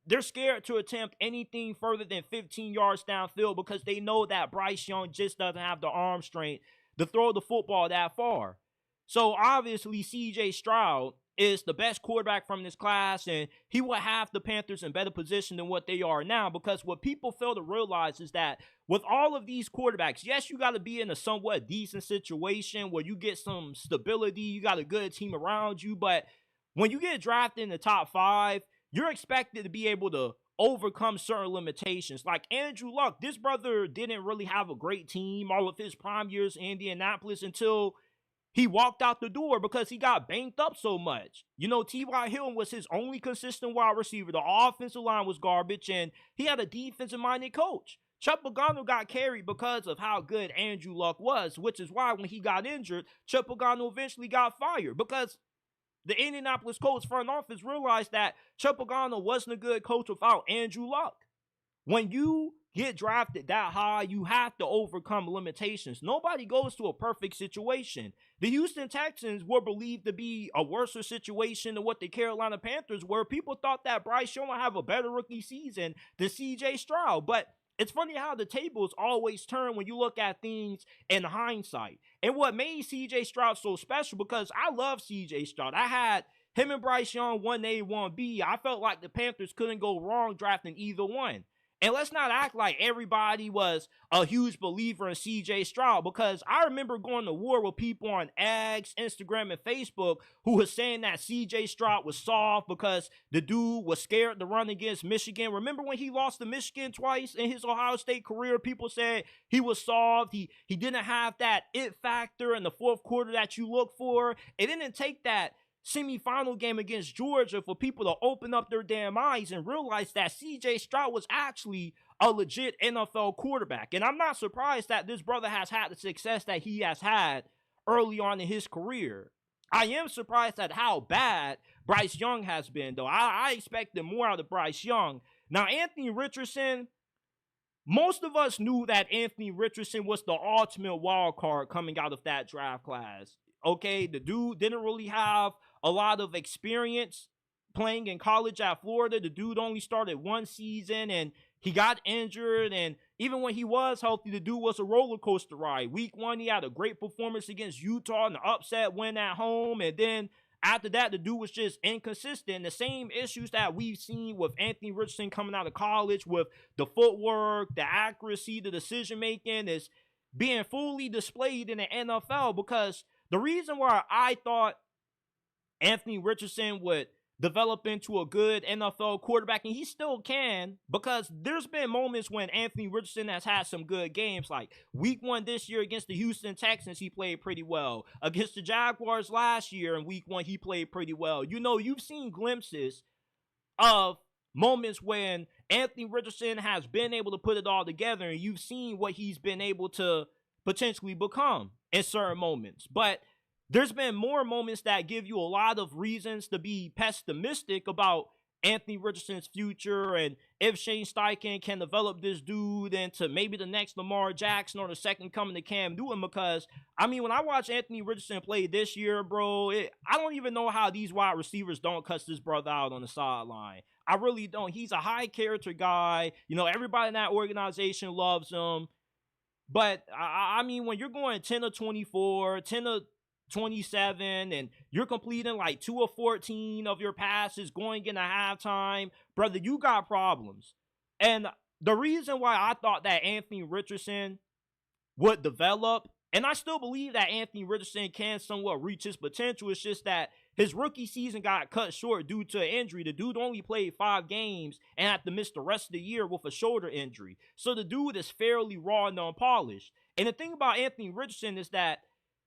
they're scared to attempt anything further than 15 yards downfield because they know that Bryce Young just doesn't have the arm strength to throw the football that far. So obviously CJ Stroud is the best quarterback from this class, and he will have the Panthers in better position than what they are now, because what people fail to realize is that with all of these quarterbacks, yes, you got to be in a somewhat decent situation where you get some stability, you got a good team around you, but when you get drafted in the top 5, you're expected to be able to overcome certain limitations. Like Andrew Luck, this brother didn't really have a great team all of his prime years in Indianapolis until he walked out the door because he got banked up so much. You know, T.Y. Hilton was his only consistent wide receiver. The offensive line was garbage, and he had a defensive-minded coach. Chuck Pagano got carried because of how good Andrew Luck was, which is why when he got injured, Chuck Pagano eventually got fired, because the Indianapolis Colts front office realized that Chuck Pagano wasn't a good coach without Andrew Luck. When you get drafted that high, you have to overcome limitations. Nobody goes to a perfect situation. The Houston Texans were believed to be a worse situation than what the Carolina Panthers were. People thought that Bryce Young would have a better rookie season than CJ Stroud, but it's funny how the tables always turn when you look at things in hindsight. And what made CJ Stroud so special, because I love CJ Stroud. I had him and Bryce Young 1A, 1B. I felt like the Panthers couldn't go wrong drafting either one. And let's not act like everybody was a huge believer in CJ Stroud, because I remember going to war with people on X, Instagram, and Facebook who was saying that CJ Stroud was soft because the dude was scared to run against Michigan. Remember when he lost to Michigan twice in his Ohio State career? People said he was soft. He didn't have that it factor in the fourth quarter that you look for. It didn't take that semifinal game against Georgia for people to open up their damn eyes and realize that CJ Stroud was actually a legit NFL quarterback. And I'm not surprised that this brother has had the success that he has had early on in his career. I am surprised at how bad Bryce Young has been, though. I expected more out of Bryce Young. Now, Anthony Richardson, most of us knew that Anthony Richardson was the ultimate wild card coming out of that draft class. Okay, the dude didn't really have a lot of experience playing in college at Florida. The dude only started one season and he got injured. And even when he was healthy, the dude was a roller coaster ride. Week 1, he had a great performance against Utah and the upset win at home. And then after that, the dude was just inconsistent. The same issues that we've seen with Anthony Richardson coming out of college with the footwork, the accuracy, the decision making is being fully displayed in the NFL, because the reason why I thought Anthony Richardson would develop into a good NFL quarterback, and he still can, because there's been moments when Anthony Richardson has had some good games, like week 1 this year against the Houston Texans, he played pretty well. Against the Jaguars last year in week 1, he played pretty well. You know, you've seen glimpses of moments when Anthony Richardson has been able to put it all together, and you've seen what he's been able to potentially become in certain moments. But there's been more moments that give you a lot of reasons to be pessimistic about Anthony Richardson's future, and if Shane Steichen can develop this dude into maybe the next Lamar Jackson or the second coming to Cam Newton. Because, I mean, when I watch Anthony Richardson play this year, bro, I don't even know how these wide receivers don't cuss this brother out on the sideline. I really don't. He's a high character guy. You know, everybody in that organization loves him. But, I mean, when you're going 10 of 24, 10 of 27, and you're completing like 2 of 14 of your passes going into halftime, brother, you got problems. And the reason why I thought that Anthony Richardson would develop, and I still believe that Anthony Richardson can somewhat reach his potential, is just that his rookie season got cut short due to an injury. The dude only played 5 games and had to miss the rest of the year with a shoulder injury. So the dude is fairly raw and unpolished. And the thing about Anthony Richardson is that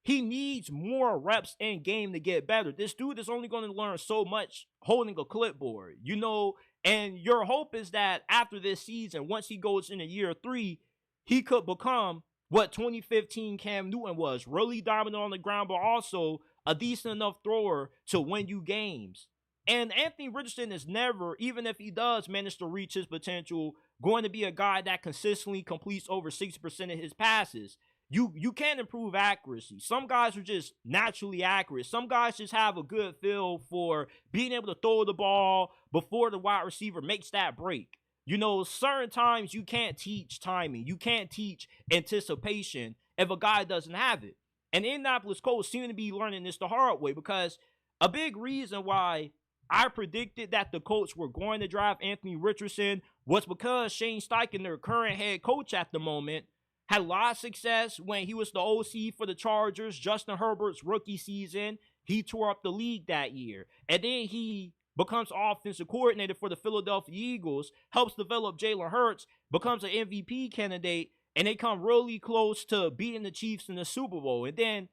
he needs more reps in game to get better. This dude is only going to learn so much holding a clipboard, you know, and your hope is that after this season, once he goes into year 3, he could become what 2015 Cam Newton was, really dominant on the ground, but also a decent enough thrower to win you games. And Anthony Richardson is never, even if he does manage to reach his potential, going to be a guy that consistently completes over 60% of his passes. You can improve accuracy. Some guys are just naturally accurate. Some guys just have a good feel for being able to throw the ball before the wide receiver makes that break. You know, certain times you can't teach timing. You can't teach anticipation if a guy doesn't have it. And Indianapolis Colts seem to be learning this the hard way, because a big reason why I predicted that the Colts were going to draft Anthony Richardson was because Shane Steichen, their current head coach at the moment, had a lot of success when he was the OC for the Chargers. Justin Herbert's rookie season, he tore up the league that year. And then he becomes offensive coordinator for the Philadelphia Eagles, helps develop Jalen Hurts, becomes an MVP candidate, and they come really close to beating the Chiefs in the Super Bowl. And then,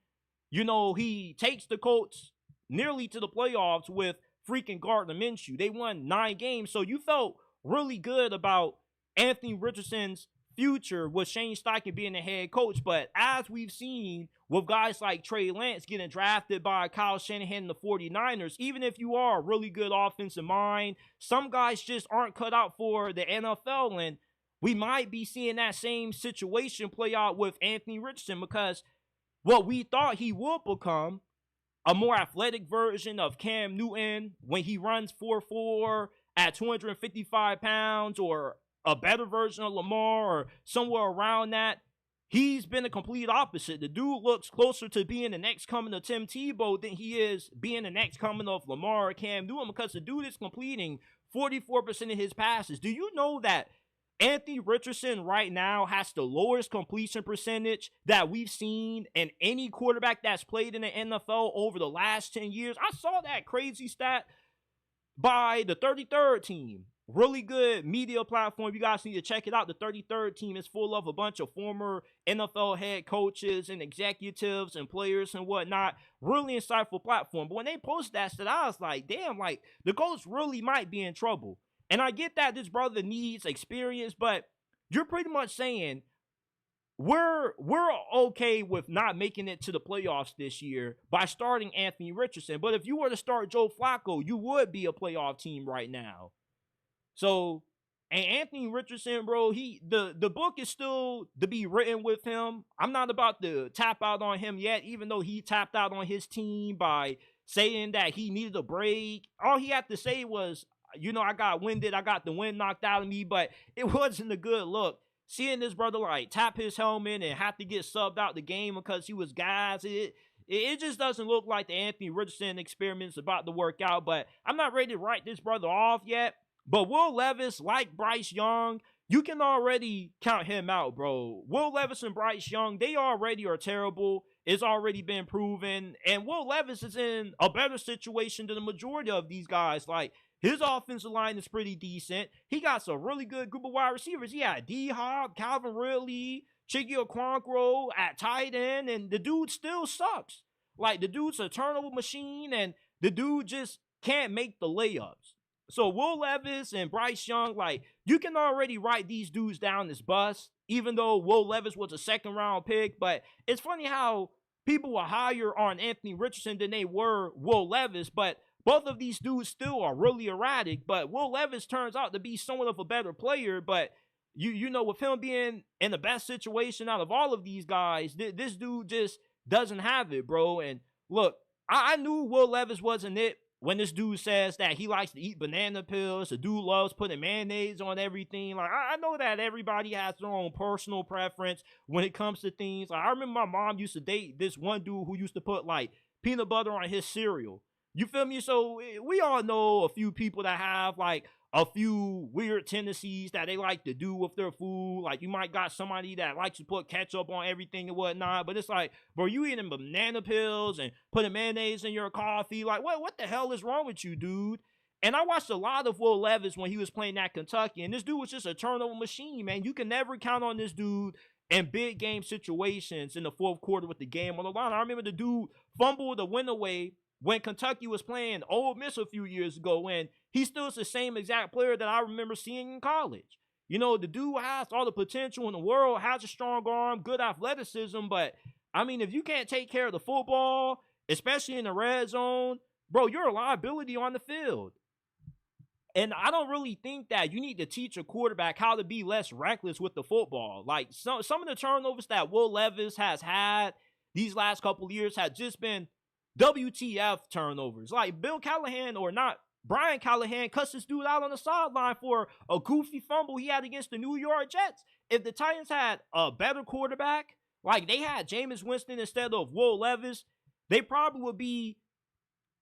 you know, he takes the Colts nearly to the playoffs with freaking Gardner Minshew. They won 9 games, so you felt really good about Anthony Richardson's future with Shane Steichen being the head coach. But as we've seen with guys like Trey Lance getting drafted by Kyle Shanahan and the 49ers, even if you are a really good offensive mind, some guys just aren't cut out for the NFL. And we might be seeing that same situation play out with Anthony Richardson, because what we thought he would become, a more athletic version of Cam Newton when he runs 4.4 at 255 pounds, or a better version of Lamar, or somewhere around that, he's been the complete opposite. The dude looks closer to being the next coming of Tim Tebow than he is being the next coming of Lamar or Cam Newton, because the dude is completing 44% of his passes. Do you know that Anthony Richardson right now has the lowest completion percentage that we've seen in any quarterback that's played in the NFL over the last 10 years? I saw that crazy stat by the 33rd team. Really good media platform. You guys need to check it out. The 33rd team is full of a bunch of former NFL head coaches and executives and players and whatnot. Really insightful platform. But when they posted that stat, I was like, damn, the Colts really might be in trouble. And I get that this brother needs experience, but you're pretty much saying we're okay with not making it to the playoffs this year by starting Anthony Richardson. But if you were to start Joe Flacco, you would be a playoff team right now. So, and Anthony Richardson, bro, the book is still to be written with him. I'm not about to tap out on him yet, even though he tapped out on his team by saying that he needed a break. All he had to say was, I got winded, I got the wind knocked out of me, but it wasn't a good look. Seeing this brother like tap his helmet and have to get subbed out the game because he was gassed, it just doesn't look like the Anthony Richardson experiment's about to work out. But I'm not ready to write this brother off yet. But Will Levis, like Bryce Young, you can already count him out, bro. Will Levis and Bryce Young, they already are terrible. It's already been proven. And Will Levis is in a better situation than the majority of these guys. Like, his offensive line is pretty decent. He got some really good group of wide receivers. He had D-Hop, Calvin Ridley, Chiggy Okonkwo at tight end, and the dude still sucks. Like, the dude's a turnover machine, and the dude just can't make the layups. So Will Levis and Bryce Young, like, you can already write these dudes down as bust, even though Will Levis was a second-round pick. But it's funny how people were higher on Anthony Richardson than they were Will Levis, but both of these dudes still are really erratic. But Will Levis turns out to be somewhat of a better player. But with him being in the best situation out of all of these guys, this dude just doesn't have it, bro. And look, I knew Will Levis wasn't it when this dude says that he likes to eat banana peels. The dude loves putting mayonnaise on everything. Like, I know that everybody has their own personal preference when it comes to things. Like, I remember my mom used to date this one dude who used to put like peanut butter on his cereal. You feel me? So we all know a few people that have like a few weird tendencies that they like to do with their food. Like, you might got somebody that likes to put ketchup on everything and whatnot, but it's like, bro, you eating banana peels and putting mayonnaise in your coffee. Like, what the hell is wrong with you, dude? And I watched a lot of Will Levis when he was playing at Kentucky, and this dude was just a turnover machine, man. You can never count on this dude in big game situations in the fourth quarter with the game on the line. I remember the dude fumbled the win away when Kentucky was playing Ole Miss a few years ago, and he still is the same exact player that I remember seeing in college. The dude has all the potential in the world, has a strong arm, good athleticism, but, I mean, if you can't take care of the football, especially in the red zone, bro, you're a liability on the field. And I don't really think that you need to teach a quarterback how to be less reckless with the football. Like, some of the turnovers that Will Levis has had these last couple of years have just been WTF turnovers. Like, Brian Callahan cussed this dude out on the sideline for a goofy fumble he had against the New York Jets. If the Titans had a better quarterback, like they had Jameis Winston instead of Will Levis, they probably would be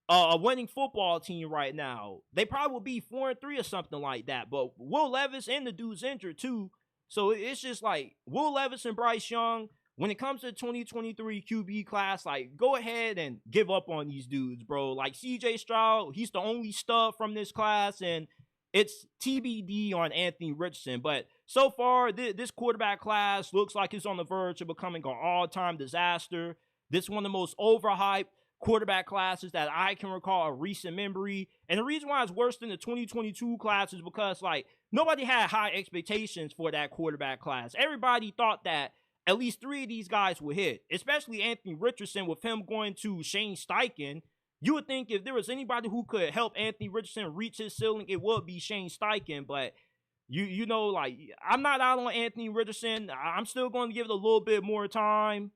a winning football team right now. They probably would be 4-3 or something like that. But Will Levis and the dude's injured too. So it's just like Will Levis and Bryce Young, when it comes to the 2023 QB class, like, go ahead and give up on these dudes, bro. Like, CJ Stroud, he's the only stud from this class, and it's TBD on Anthony Richardson. But so far, this quarterback class looks like it's on the verge of becoming an all-time disaster. This is one of the most overhyped quarterback classes that I can recall in recent memory. And the reason why it's worse than the 2022 class is because, like, nobody had high expectations for that quarterback class. Everybody thought that at least 3 of these guys will hit, especially Anthony Richardson with him going to Shane Steichen. You would think if there was anybody who could help Anthony Richardson reach his ceiling, it would be Shane Steichen. But, like, I'm not out on Anthony Richardson. I'm still going to give it a little bit more time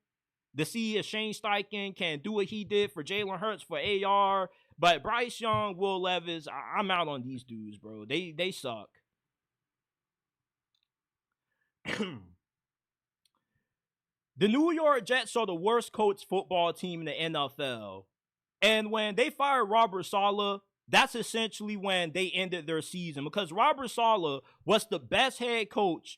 to see if Shane Steichen can do what he did for Jalen Hurts for AR. But Bryce Young, Will Levis, I'm out on these dudes, bro. They suck. The New York Jets are the worst coached football team in the NFL. And when they fired Robert Saleh, that's essentially when they ended their season, because Robert Saleh was the best head coach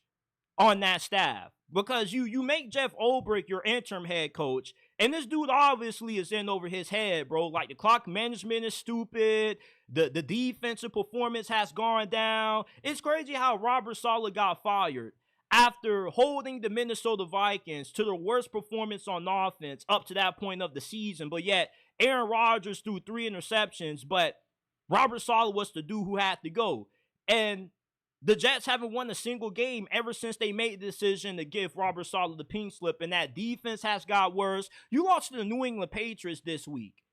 on that staff. Because you make Jeff Ulbrich your interim head coach, and this dude obviously is in over his head, bro. Like, the clock management is stupid. The defensive performance has gone down. It's crazy how Robert Saleh got fired after holding the Minnesota Vikings to their worst performance on offense up to that point of the season. But yet, Aaron Rodgers threw 3 interceptions, but Robert Saleh was the dude who had to go. And The Jets haven't won a single game ever since they made the decision to give Robert Saleh the pink slip, and that defense has got worse. You lost to the New England Patriots this week,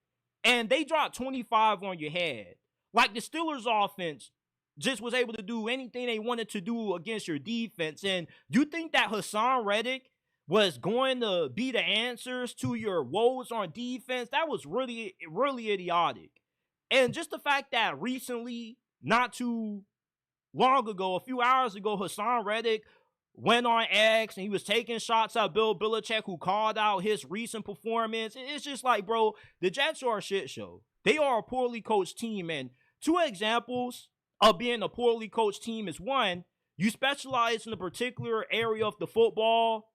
and they dropped 25 on your head. Like, the Steelers offense just was able to do anything they wanted to do against your defense. And you think that Hassan Reddick was going to be the answers to your woes on defense? That was really, really idiotic. And just the fact that recently, not too long ago, a few hours ago, Hassan Reddick went on X and he was taking shots at Bill Belichick, who called out his recent performance. It's just like, bro, the Jets are a shit show. They are a poorly coached team. And two examples of being a poorly coached team is, one, you specialize in a particular area of the football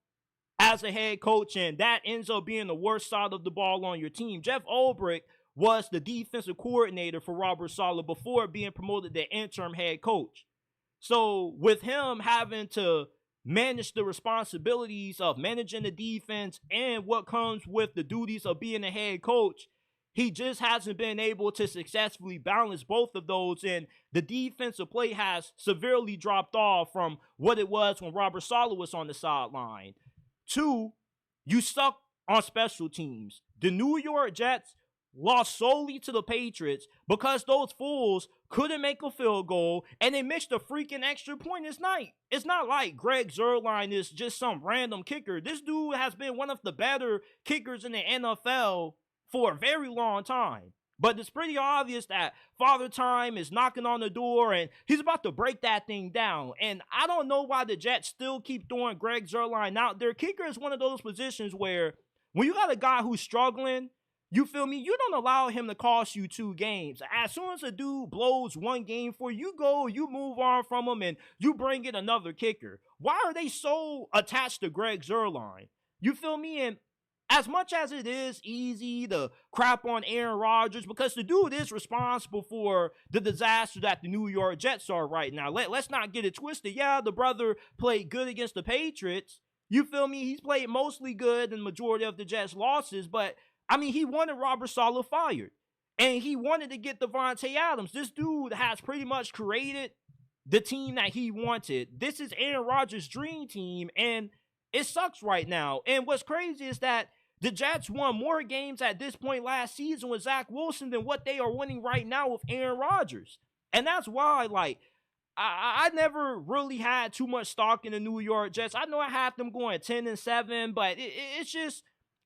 as a head coach, and that ends up being the worst side of the ball on your team. Jeff Ulbrich was the defensive coordinator for Robert Saleh before being promoted to interim head coach. So with him having to manage the responsibilities of managing the defense and what comes with the duties of being a head coach, he just hasn't been able to successfully balance both of those, and the defensive play has severely dropped off from what it was when Robert Saleh was on the sideline. Two, you suck on special teams. The New York Jets lost solely to the Patriots because those fools couldn't make a field goal, and they missed a freaking extra point this night. It's not like Greg Zuerlein is just some random kicker. This dude has been one of the better kickers in the NFL for a very long time. But it's pretty obvious that Father Time is knocking on the door and he's about to break that thing down. And I don't know why the Jets still keep throwing Greg Zuerlein out. Their kicker is one of those positions where when you got a guy who's struggling, you feel me, you don't allow him to cost you 2 games. As soon as a dude blows 1 game for you, go, you move on from him and you bring in another kicker. Why are they so attached to Greg Zuerlein? You feel me? And as much as it is easy to crap on Aaron Rodgers, because the dude is responsible for the disaster that the New York Jets are right now. Let's not get it twisted. Yeah, the brother played good against the Patriots. You feel me? He's played mostly good in the majority of the Jets' losses, but I mean, he wanted Robert Saleh fired, and he wanted to get Devontae Adams. This dude has pretty much created the team that he wanted. This is Aaron Rodgers' dream team, and it sucks right now. And what's crazy is that the Jets won more games at this point last season with Zach Wilson than what they are winning right now with Aaron Rodgers. And that's why, like, I never really had too much stock in the New York Jets. I know I had them going 10-7, but it's just,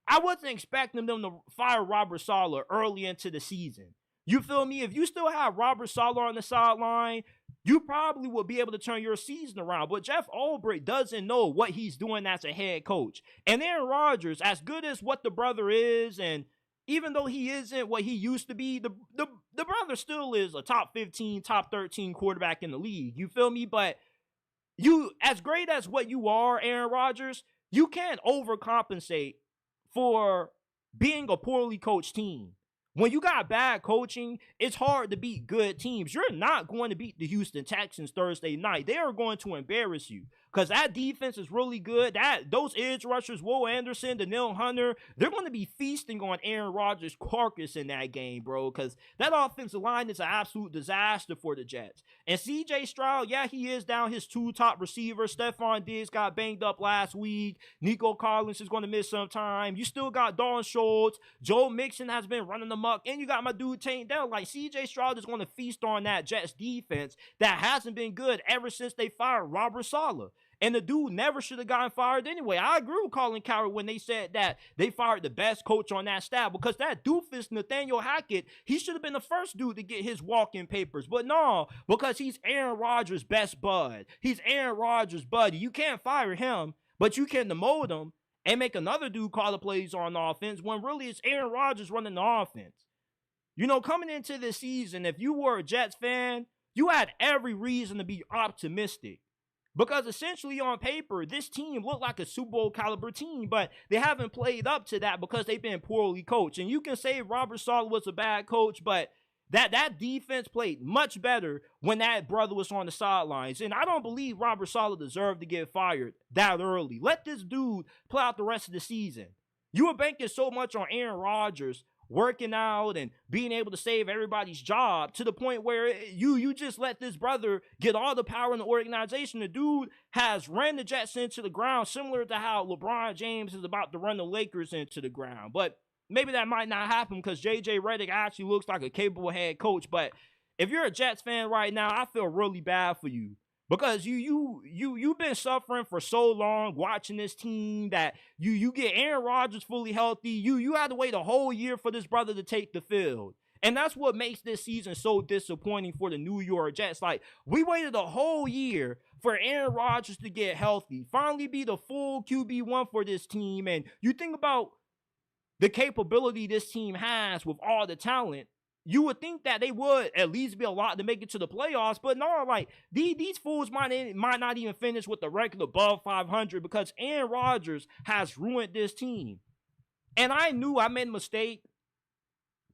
I wasn't expecting them to fire Robert Saleh early into the season. You feel me? If you still have Robert Saleh on the sideline, you probably will be able to turn your season around. But Jeff Ulbrich doesn't know what he's doing as a head coach. And Aaron Rodgers, as good as what the brother is, and even though he isn't what he used to be, the brother still is a top 15, top 13 quarterback in the league. You feel me? But you, as great as what you are, Aaron Rodgers, you can't overcompensate for being a poorly coached team. When you got bad coaching, it's hard to beat good teams. You're not going to beat the Houston Texans Thursday night. They are going to embarrass you because that defense is really good. Those edge rushers, Will Anderson, Danielle Hunter, they're going to be feasting on Aaron Rodgers' carcass in that game, bro, because that offensive line is an absolute disaster for the Jets. And C.J. Stroud, yeah, he is down his 2 top receivers. Stephon Diggs got banged up last week. Nico Collins is going to miss some time. You still got Dalton Schultz. Joe Mixon has been running amok. And you got my dude Tank Dell. Like, C.J. Stroud is going to feast on that Jets defense that hasn't been good ever since they fired Robert Saleh. And the dude never should have gotten fired anyway. I agree with Colin Cowherd when they said that they fired the best coach on that staff, because that doofus Nathaniel Hackett, he should have been the first dude to get his walk-in papers. But no, because he's Aaron Rodgers' best bud. He's Aaron Rodgers' buddy. You can't fire him, but you can demote him and make another dude call the plays on offense when really it's Aaron Rodgers running the offense. You know, coming into this season, if you were a Jets fan, you had every reason to be optimistic. Because essentially on paper, this team looked like a Super Bowl caliber team, but they haven't played up to that because they've been poorly coached. And you can say Robert Saleh was a bad coach, but that defense played much better when that brother was on the sidelines. And I don't believe Robert Saleh deserved to get fired that early. Let this dude play out the rest of the season. You were banking so much on Aaron Rodgers working out and being able to save everybody's job to the point where you just let this brother get all the power in the organization. The dude has ran the Jets into the ground, similar to how LeBron James is about to run the Lakers into the ground. But maybe that might not happen because JJ Redick actually looks like a capable head coach. But if you're a Jets fan right now, I feel really bad for you. Because you've been suffering for so long watching this team that you get Aaron Rodgers fully healthy. You had to wait a whole year for this brother to take the field. And that's what makes this season so disappointing for the New York Jets. Like, we waited a whole year for Aaron Rodgers to get healthy, finally be the full QB1 for this team. And you think about the capability this team has with all the talent, you would think that they would at least be a lot to make it to the playoffs. But no, like, these fools might not even finish with the record above 500 because Aaron Rodgers has ruined this team. And I knew I made a mistake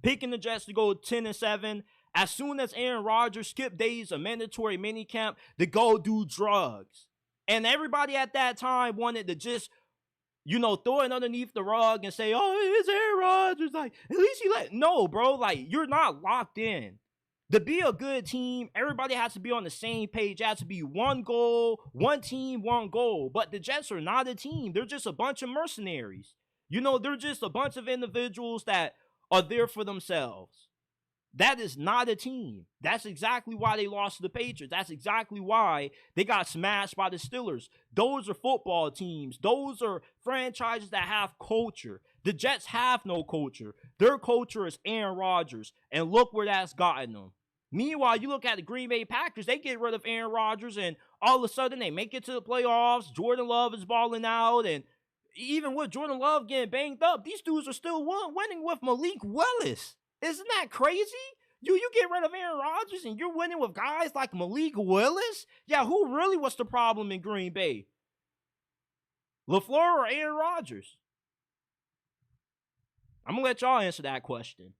picking the Jets to go 10-7 as soon as Aaron Rodgers skipped days of mandatory minicamp to go do drugs. And everybody at that time wanted to just, throw it underneath the rug and say, oh, it's Aaron Rodgers. Like, at least no, bro, like, you're not locked in. To be a good team, everybody has to be on the same page. It has to be one goal, one team, one goal. But the Jets are not a team. They're just a bunch of mercenaries. They're just a bunch of individuals that are there for themselves. That is not a team. That's exactly why they lost to the Patriots. That's exactly why they got smashed by the Steelers. Those are football teams. Those are franchises that have culture. The Jets have no culture. Their culture is Aaron Rodgers, and look where that's gotten them. Meanwhile, you look at the Green Bay Packers, they get rid of Aaron Rodgers, and all of a sudden they make it to the playoffs. Jordan Love is balling out, and even with Jordan Love getting banged up, these dudes are still winning with Malik Willis. Isn't that crazy? You get rid of Aaron Rodgers and you're winning with guys like Malik Willis? Yeah, who really was the problem in Green Bay? LaFleur or Aaron Rodgers? I'm going to let y'all answer that question.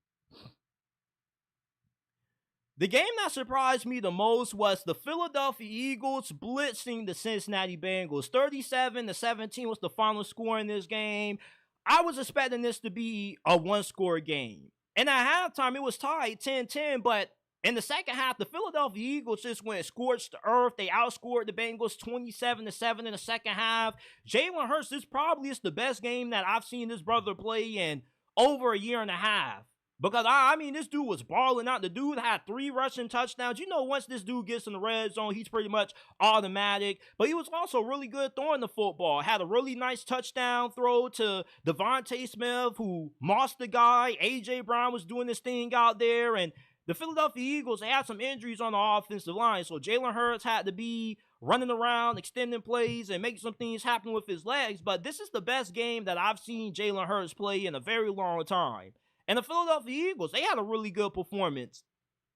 The game that surprised me the most was the Philadelphia Eagles blitzing the Cincinnati Bengals. 37-17 was the final score in this game. I was expecting this to be a one-score game. And at halftime, it was tied 10-10, but in the second half, the Philadelphia Eagles just went scorched to earth. They outscored the Bengals 27-7 in the second half. Jalen Hurts, this probably is the best game that I've seen this brother play in over a year and a half. Because, I mean, this dude was balling out. The dude had 3 rushing touchdowns. Once this dude gets in the red zone, he's pretty much automatic. But he was also really good throwing the football. Had a really nice touchdown throw to Devontae Smith, who mossed the guy. A.J. Brown was doing this thing out there. And the Philadelphia Eagles, they had some injuries on the offensive line. So Jalen Hurts had to be running around, extending plays, and making some things happen with his legs. But this is the best game that I've seen Jalen Hurts play in a very long time. And the Philadelphia Eagles, they had a really good performance.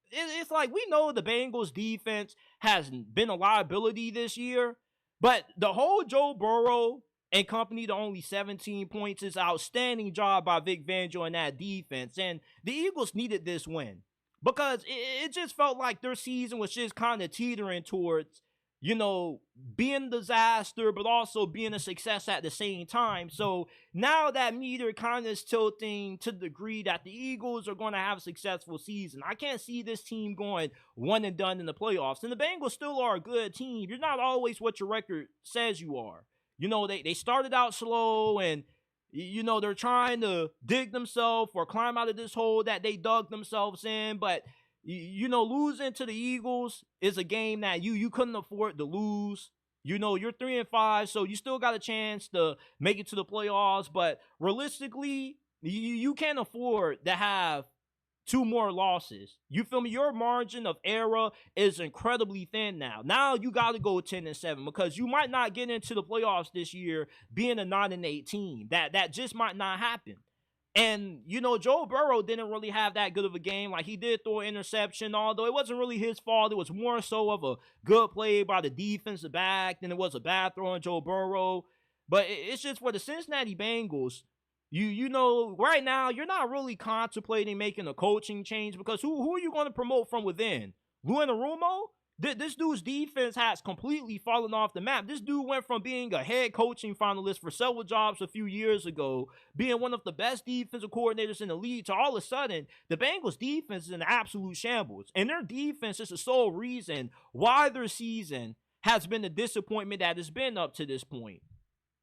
It's like, we know the Bengals defense has been a liability this year, but the whole Joe Burrow and company to only 17 points is outstanding job by Vic Fangio and that defense. And the Eagles needed this win because it just felt like their season was just kind of teetering towards, being a disaster, but also being a success at the same time. So now that meter kind of is tilting to the degree that the Eagles are going to have a successful season. I can't see this team going one and done in the playoffs. And the Bengals still are a good team. You're not always what your record says you are. They started out slow and, they're trying to dig themselves or climb out of this hole that they dug themselves in. But losing to the Eagles is a game that you couldn't afford to lose. You're 3-5, so you still got a chance to make it to the playoffs. But realistically, you can't afford to have 2 more losses. You feel me? Your margin of error is incredibly thin now. Now you got to go 10-7 because you might not get into the playoffs this year being a 9-8 team. That just might not happen. And, Joe Burrow didn't really have that good of a game. Like, he did throw an interception, although it wasn't really his fault. It was more so of a good play by the defensive back than it was a bad throw on Joe Burrow. But it's just for the Cincinnati Bengals, right now, you're not really contemplating making a coaching change because who are you going to promote from within? Lou Anarumo? This dude's defense has completely fallen off the map. This dude went from being a head coaching finalist for several jobs a few years ago, being one of the best defensive coordinators in the league, to all of a sudden, the Bengals defense is in absolute shambles. And their defense is the sole reason why their season has been the disappointment that it's been up to this point.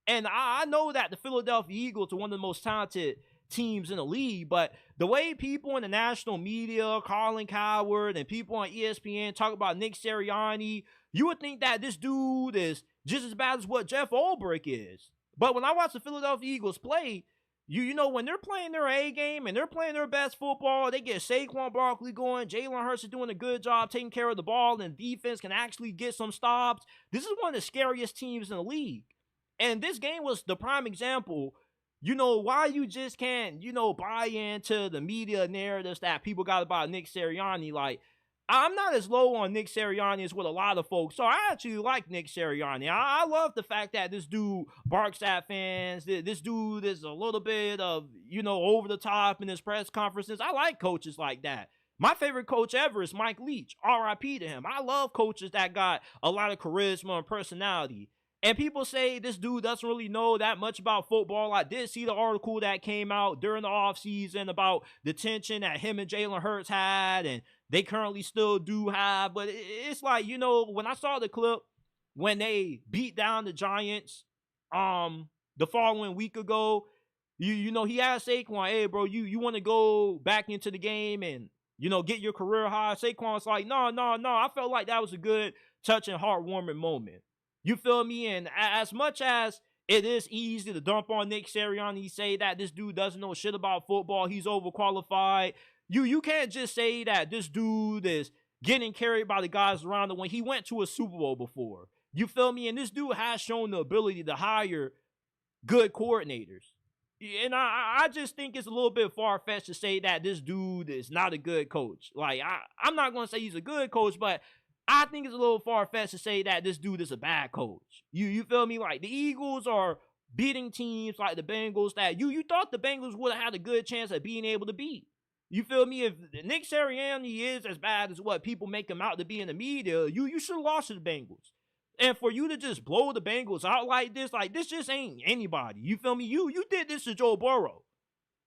And I know that the Philadelphia Eagles are one of the most talented teams in the league, but the way people in the national media, Colin Cowherd, and people on ESPN talk about Nick Sirianni, you would think that this dude is just as bad as what Jeff Ulbrich is. But when I watch the Philadelphia Eagles play, you know, when they're playing their A game and they're playing their best football, they get Saquon Barkley going, Jalen Hurts is doing a good job taking care of the ball, and defense can actually get some stops. This is one of the scariest teams in the league. And this game was the prime example, you know, why you just can't, you know, buy into the media narratives that people got about Nick Sirianni. Like, I'm not as low on Nick Sirianni as what a lot of folks are. I actually like Nick Sirianni. I love the fact that this dude barks at fans. This dude is a little bit of, you know, over the top in his press conferences. I like coaches like that. My favorite coach ever is Mike Leach. R.I.P. to him. I love coaches that got a lot of charisma and personality. And people say this dude doesn't really know that much about football. I did see the article that came out during the offseason about the tension that him and Jalen Hurts had, and they currently still do have. But it's like, you know, when I saw the clip when they beat down the Giants the following week ago, you know, he asked Saquon, hey, bro, you want to go back into the game and, you know, get your career high? Saquon's like, no. I felt like that was a good, touching, heartwarming moment. You feel me? And as much as it is easy to dump on Nick Sirianni, say that this dude doesn't know shit about football, he's overqualified, you can't just say that this dude is getting carried by the guys around him when he went to a Super Bowl before. You feel me? And this dude has shown the ability to hire good coordinators. And I just think it's a little bit far-fetched to say that this dude is not a good coach. Like, I'm not going to say he's a good coach, but I think it's a little far-fetched to say that this dude is a bad coach. You feel me? Like, the Eagles are beating teams like the Bengals that you thought the Bengals would have had a good chance at being able to beat. You feel me? If Nick Sirianni is as bad as what people make him out to be in the media, you should have lost to the Bengals. And for you to just blow the Bengals out like this just ain't anybody. You feel me? You did this to Joe Burrow.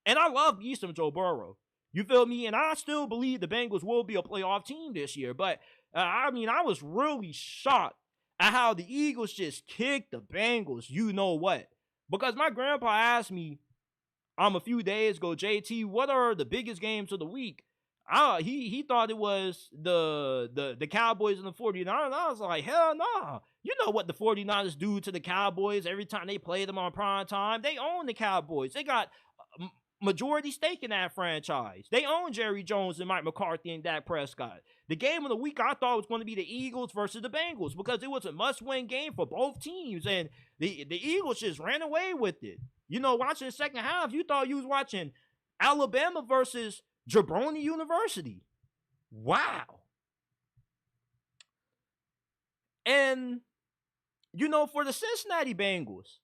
And I love me some Joe Burrow. You feel me? And I still believe the Bengals will be a playoff team this year. But, I mean, I was really shocked at how the Eagles just kicked the Bengals, you know what. Because my grandpa asked me a few days ago, JT, what are the biggest games of the week? He thought it was the Cowboys and the 49ers. And I was like, hell no. You know what the 49ers do to the Cowboys every time they play them on prime time. They own the Cowboys. They got majority stake in that franchise. They own Jerry Jones and Mike McCarthy and Dak Prescott. The game of the week I thought was going to be the Eagles versus the Bengals because it was a must-win game for both teams, and the Eagles just ran away with it. You know, watching the second half, you thought you was watching Alabama versus Jabroni University. Wow. And, you know, for the Cincinnati Bengals,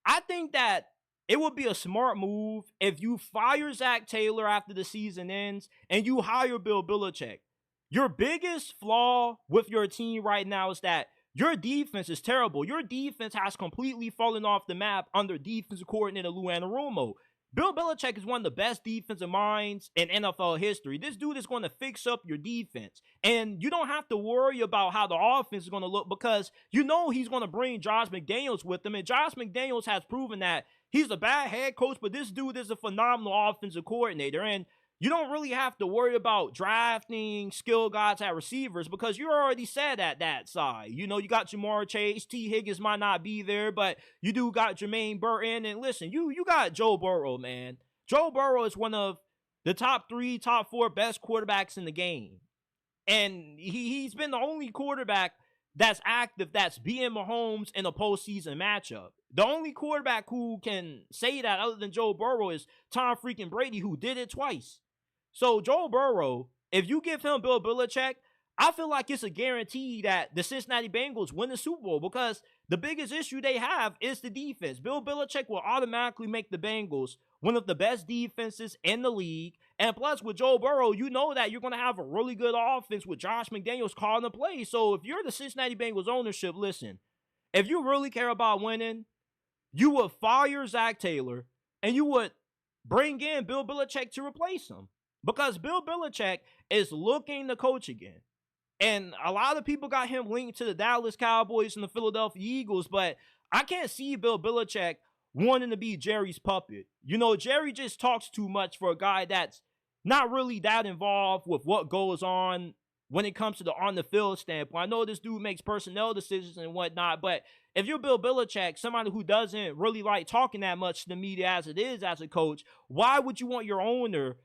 I think that it would be a smart move if you fire Zach Taylor after the season ends and you hire Bill Belichick. Your biggest flaw with your team right now is that your defense is terrible. Your defense has completely fallen off the map under defensive coordinator Lou Anarumo. Bill Belichick is one of the best defensive minds in NFL history. This dude is going to fix up your defense. And you don't have to worry about how the offense is going to look because you know he's going to bring Josh McDaniels with him. And Josh McDaniels has proven that he's a bad head coach, but this dude is a phenomenal offensive coordinator. And you don't really have to worry about drafting skill guys at receivers because you already said at that side. You know, you got Jamar Chase, T. Higgins might not be there, but you do got Jermaine Burton. And listen, you got Joe Burrow, man. Joe Burrow is one of the top 3, top 4 best quarterbacks in the game. And he's been the only quarterback that's active that's beating Mahomes in a postseason matchup. The only quarterback who can say that other than Joe Burrow is Tom freaking Brady, who did it twice. So Joe Burrow, if you give him Bill Belichick, I feel like it's a guarantee that the Cincinnati Bengals win the Super Bowl because the biggest issue they have is the defense. Bill Belichick will automatically make the Bengals one of the best defenses in the league, And plus, with Joe Burrow, you know that you're going to have a really good offense with Josh McDaniels calling the play. So if you're the Cincinnati Bengals ownership, listen, if you really care about winning, you would fire Zach Taylor and you would bring in Bill Belichick to replace him. Because Bill Belichick is looking to coach again. And a lot of people got him linked to the Dallas Cowboys and the Philadelphia Eagles, but I can't see Bill Belichick wanting to be Jerry's puppet. You know, Jerry just talks too much for a guy that's not really that involved with what goes on when it comes to the on-the-field standpoint. I know this dude makes personnel decisions and whatnot, but if you're Bill Belichick, somebody who doesn't really like talking that much to the media as it is as a coach, why would you want your owner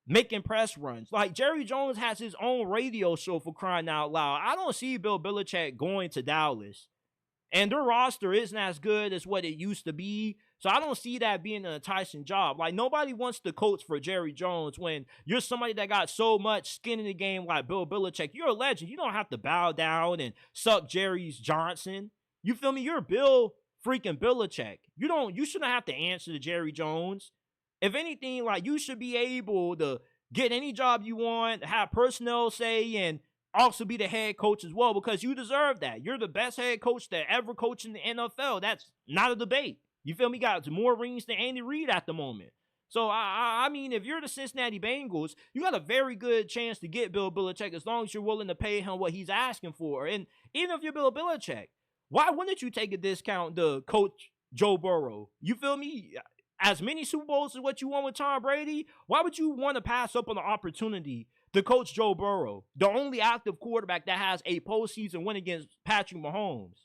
making press runs? Like, Jerry Jones has his own radio show, for crying out loud. I don't see Bill Belichick going to Dallas. And their roster isn't as good as what it used to be. So I don't see that being an enticing job. Like, nobody wants to coach for Jerry Jones when you're somebody that got so much skin in the game like Bill Belichick. You're a legend. You don't have to bow down and suck Jerry's Johnson. You feel me? You're Bill freaking Belichick. You shouldn't have to answer to Jerry Jones. If anything, like, you should be able to get any job you want, have personnel say, and also be the head coach as well, because you deserve that. You're the best head coach that ever coached in the NFL. That's not a debate. You feel me? Got more rings than Andy Reid at the moment. So, I mean, if you're the Cincinnati Bengals, you got a very good chance to get Bill Belichick as long as you're willing to pay him what he's asking for. And even if you're Bill Belichick, why wouldn't you take a discount to coach Joe Burrow? You feel me? As many Super Bowls as what you won with Tom Brady, why would you want to pass up on the opportunity to coach Joe Burrow, the only active quarterback that has a postseason win against Patrick Mahomes?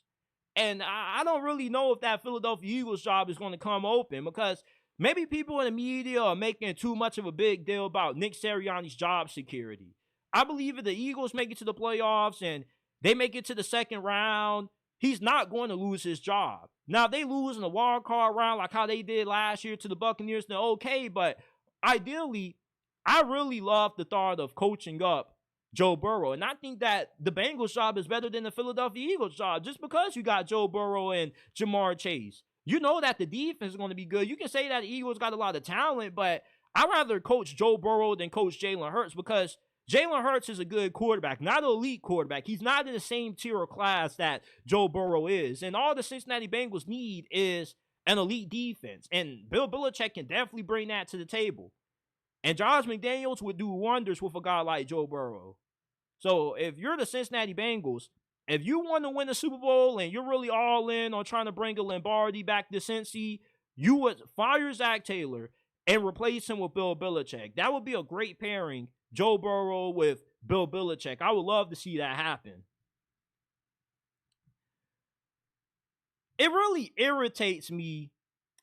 And I don't really know if that Philadelphia Eagles job is going to come open, because maybe people in the media are making too much of a big deal about Nick Sirianni's job security. I believe if the Eagles make it to the playoffs and they make it to the second round, he's not going to lose his job. Now, if they lose in the wild card round like how they did last year to the Buccaneers, then okay, but ideally, I really love the thought of coaching up Joe Burrow. And I think that the Bengals job is better than the Philadelphia Eagles job just because you got Joe Burrow and Jamar Chase. You know that the defense is going to be good. You can say that the Eagles got a lot of talent, but I'd rather coach Joe Burrow than coach Jalen Hurts, because Jalen Hurts is a good quarterback, not an elite quarterback. He's not in the same tier of class that Joe Burrow is. And all the Cincinnati Bengals need is an elite defense. And Bill Belichick can definitely bring that to the table. And Josh McDaniels would do wonders with a guy like Joe Burrow. So if you're the Cincinnati Bengals, if you want to win the Super Bowl and you're really all in on trying to bring a Lombardi back to Cincy, you would fire Zach Taylor and replace him with Bill Belichick. That would be a great pairing, Joe Burrow with Bill Belichick. I would love to see that happen. It really irritates me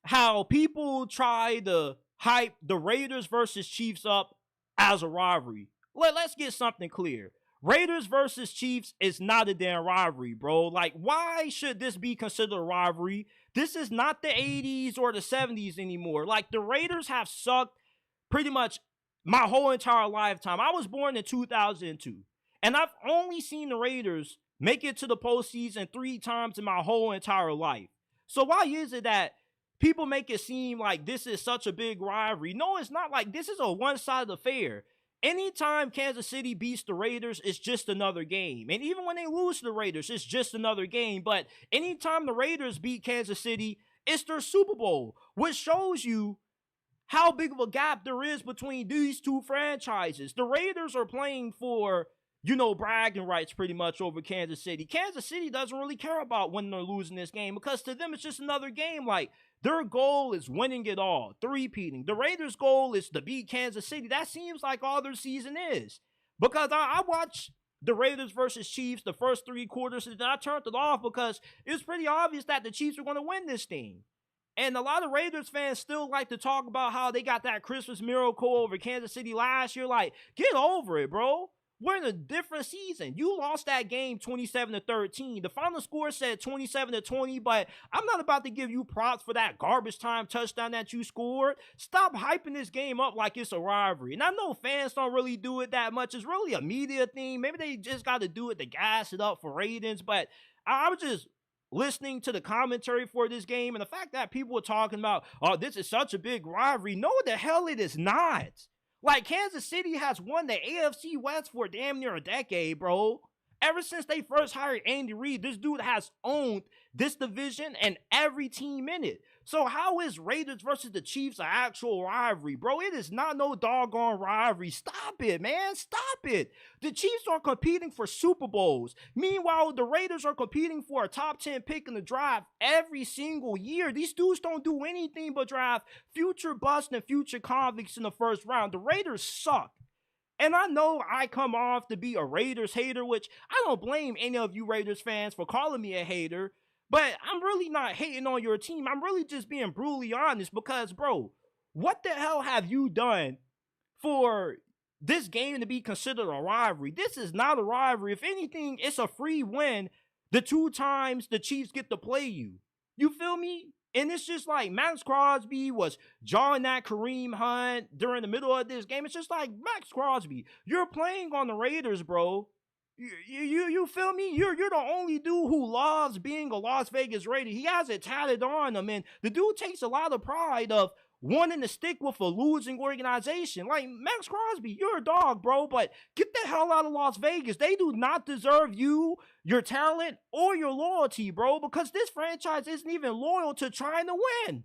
how people try to hype the Raiders versus Chiefs up as a rivalry. Let's get something clear. Raiders versus Chiefs is not a damn rivalry, bro. Like, why should this be considered a rivalry? This is not the 80s or the 70s anymore. Like, the Raiders have sucked pretty much my whole entire lifetime. I was born in 2002, and I've only seen the Raiders make it to the postseason 3 times in my whole entire life. So why is it that people make it seem like this is such a big rivalry? No, it's not. Like, this is a one-sided affair. Anytime Kansas City beats the Raiders, it's just another game. And even when they lose to the Raiders, it's just another game. But anytime the Raiders beat Kansas City, it's their Super Bowl, which shows you how big of a gap there is between these two franchises. The Raiders are playing for, bragging rights pretty much over Kansas City. Kansas City doesn't really care about when they're losing this game, because to them, it's just another game. Like, their goal is winning it all, three-peating. The Raiders' goal is to beat Kansas City. That seems like all their season is. Because I watched the Raiders versus Chiefs the first 3 quarters, and then I turned it off because it was pretty obvious that the Chiefs were going to win this thing. And a lot of Raiders fans still like to talk about how they got that Christmas miracle over Kansas City last year. Like, get over it, bro. We're in a different season. You lost that game 27-13. The final score said 27-20, but I'm not about to give you props for that garbage time touchdown that you scored. Stop hyping this game up like it's a rivalry. And I know fans don't really do it that much. It's really a media thing. Maybe they just got to do it to gas it up for ratings. But I was just listening to the commentary for this game, and the fact that people were talking about, oh, this is such a big rivalry. No, the hell it is not. Like, Kansas City has won the AFC West for damn near a decade, bro. Ever since they first hired Andy Reid, this dude has owned this division and every team in it. So how is Raiders versus the Chiefs an actual rivalry, bro? It is not no doggone rivalry. Stop it, man. Stop it. The Chiefs are competing for Super Bowls. Meanwhile, the Raiders are competing for a top 10 pick in the draft every single year. These dudes don't do anything but draft future busts and future convicts in the first round. The Raiders suck. And I know I come off to be a Raiders hater, which I don't blame any of you Raiders fans for calling me a hater, but I'm really not hating on your team. I'm really just being brutally honest because, bro, what the hell have you done for this game to be considered a rivalry? This is not a rivalry. If anything, it's a free win the 2 times the Chiefs get to play you. You feel me? And it's just like Max Crosby was jawing that Kareem Hunt during the middle of this game. It's just like, Max Crosby, you're playing on the Raiders, bro. You feel me? You're the only dude who loves being a Las Vegas Raider. He has it tatted on him, and the dude takes a lot of pride of wanting to stick with a losing organization. Like, Max Crosby, you're a dog, bro, but get the hell out of Las Vegas. They do not deserve you, your talent, or your loyalty, bro, because this franchise isn't even loyal to trying to win.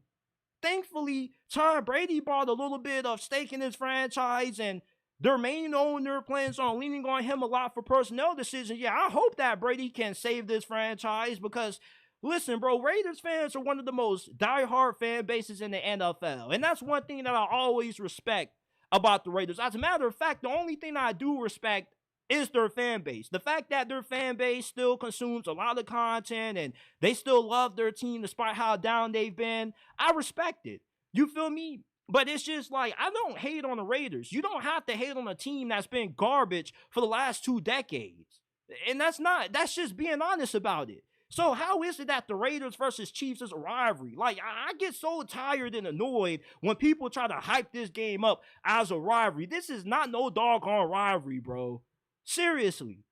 Thankfully, Tom Brady bought a little bit of stake in his franchise, and their main owner plans on leaning on him a lot for personnel decisions. Yeah, I hope that Brady can save this franchise because, listen, bro, Raiders fans are one of the most diehard fan bases in the NFL. And that's one thing that I always respect about the Raiders. As a matter of fact, the only thing I do respect is their fan base. The fact that their fan base still consumes a lot of content and they still love their team despite how down they've been, I respect it. You feel me? But it's just like, I don't hate on the Raiders. You don't have to hate on a team that's been garbage for the last 2 decades. And that's just being honest about it. So how is it that the Raiders versus Chiefs is a rivalry? Like, I get so tired and annoyed when people try to hype this game up as a rivalry. This is not no doggone rivalry, bro. Seriously.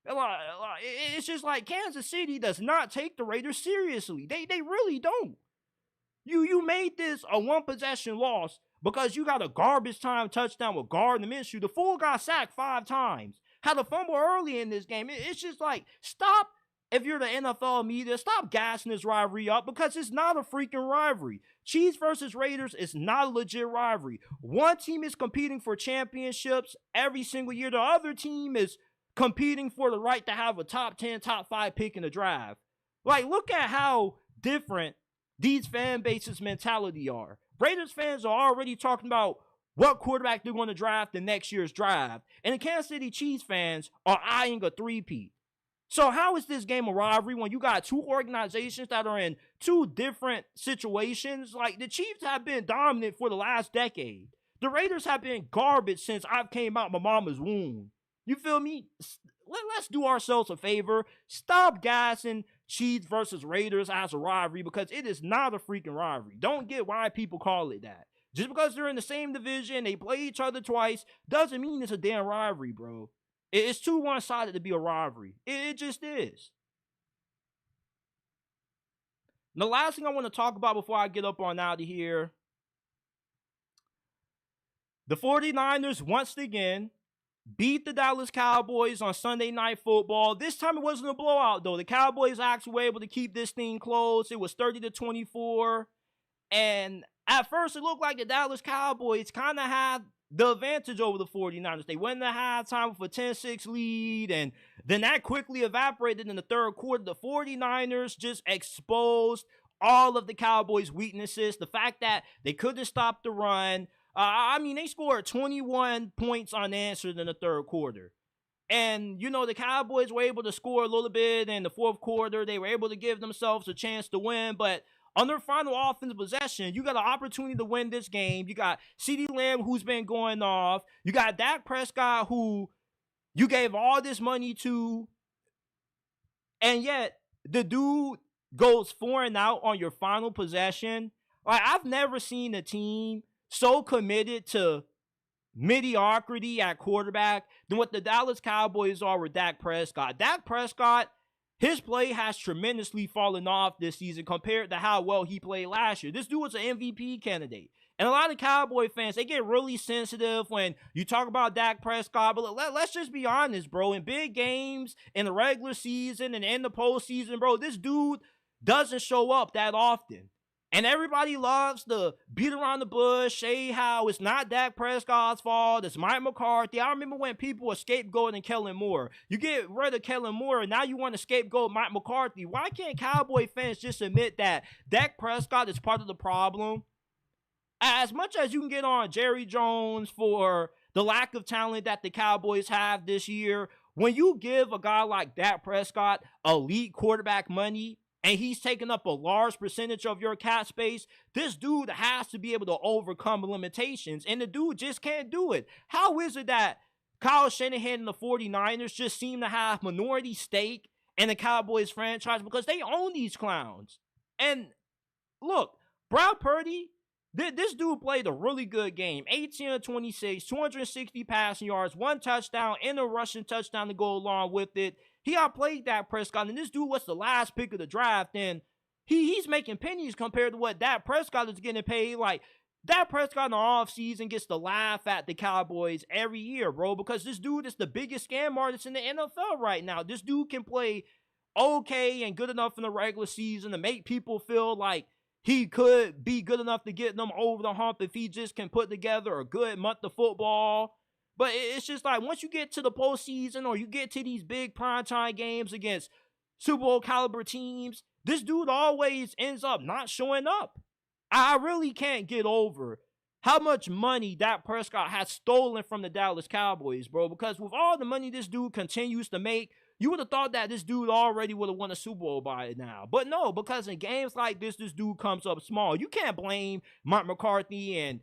It's just like Kansas City does not take the Raiders seriously. They really don't. You made this a 1-possession loss because you got a garbage time touchdown with Gardner Minshew. The fool got sacked 5 times. Had a fumble early in this game. It's just like, stop. If you're the NFL media, stop gassing this rivalry up because it's not a freaking rivalry. Chiefs versus Raiders is not a legit rivalry. One team is competing for championships every single year. The other team is competing for the right to have a top 10, top 5 pick in the draft. Like, look at how different these fan bases' mentality are. Raiders fans are already talking about what quarterback they're going to draft in next year's draft. And the Kansas City Chiefs fans are eyeing a 3-peat. So how is this game a rivalry when you got 2 organizations that are in 2 different situations? Like, the Chiefs have been dominant for the last decade. The Raiders have been garbage since I came out my mama's womb. You feel me? Let's do ourselves a favor. Stop gassing Chiefs versus Raiders as a rivalry because it is not a freaking rivalry. Don't get why people call it that. Just because they're in the same division, they play each other twice, doesn't mean it's a damn rivalry, bro. It's too one-sided to be a rivalry. It just is. The last thing I want to talk about before I get up on out of here, the 49ers once again beat the Dallas Cowboys on Sunday Night Football. This time it wasn't a blowout, though. The Cowboys actually were able to keep this thing close. It was 30-24. And at first, it looked like the Dallas Cowboys kind of had the advantage over the 49ers. They went into halftime with a 10-6 lead, and then that quickly evaporated in the third quarter. The 49ers just exposed all of the Cowboys' weaknesses. The fact that they couldn't stop the run. They scored 21 points unanswered in the third quarter. And, the Cowboys were able to score a little bit in the fourth quarter. They were able to give themselves a chance to win. But on their final offensive possession, you got an opportunity to win this game. You got CeeDee Lamb, who's been going off. You got Dak Prescott, who you gave all this money to. And yet, the dude goes 4-out on your final possession. Like, I've never seen a team so committed to mediocrity at quarterback than what the Dallas Cowboys are with Dak Prescott. Dak Prescott, his play has tremendously fallen off this season compared to how well he played last year. This dude was an MVP candidate. And a lot of Cowboy fans, they get really sensitive when you talk about Dak Prescott. But let's just be honest, bro. In big games, in the regular season, and in the postseason, bro, this dude doesn't show up that often. And everybody loves to beat around the bush, say how it's not Dak Prescott's fault, it's Mike McCarthy. I remember when people were scapegoating Kellen Moore. You get rid of Kellen Moore, and now you want to scapegoat Mike McCarthy. Why can't Cowboy fans just admit that Dak Prescott is part of the problem? As much as you can get on Jerry Jones for the lack of talent that the Cowboys have this year, when you give a guy like Dak Prescott elite quarterback money, and he's taking up a large percentage of your cap space, this dude has to be able to overcome limitations, and the dude just can't do it. How is it that Kyle Shanahan and the 49ers just seem to have minority stake in the Cowboys franchise? Because they own these clowns. And look, Brock Purdy, this dude played a really good game. 18-26, 260 passing yards, 1 touchdown, and a rushing touchdown to go along with it. He outplayed Dak Prescott, and this dude was the last pick of the draft, and he's making pennies compared to what Dak Prescott is getting paid. Like, Dak Prescott in the offseason gets to laugh at the Cowboys every year, bro, because this dude is the biggest scam artist in the NFL right now. This dude can play okay and good enough in the regular season to make people feel like he could be good enough to get them over the hump if he just can put together a good month of football. But it's just like once you get to the postseason or you get to these big primetime games against Super Bowl caliber teams, this dude always ends up not showing up. I really can't get over how much money Dak Prescott has stolen from the Dallas Cowboys, bro. Because with all the money this dude continues to make, you would have thought that this dude already would have won a Super Bowl by now. But no, because in games like this dude comes up small. You can't blame Mike McCarthy and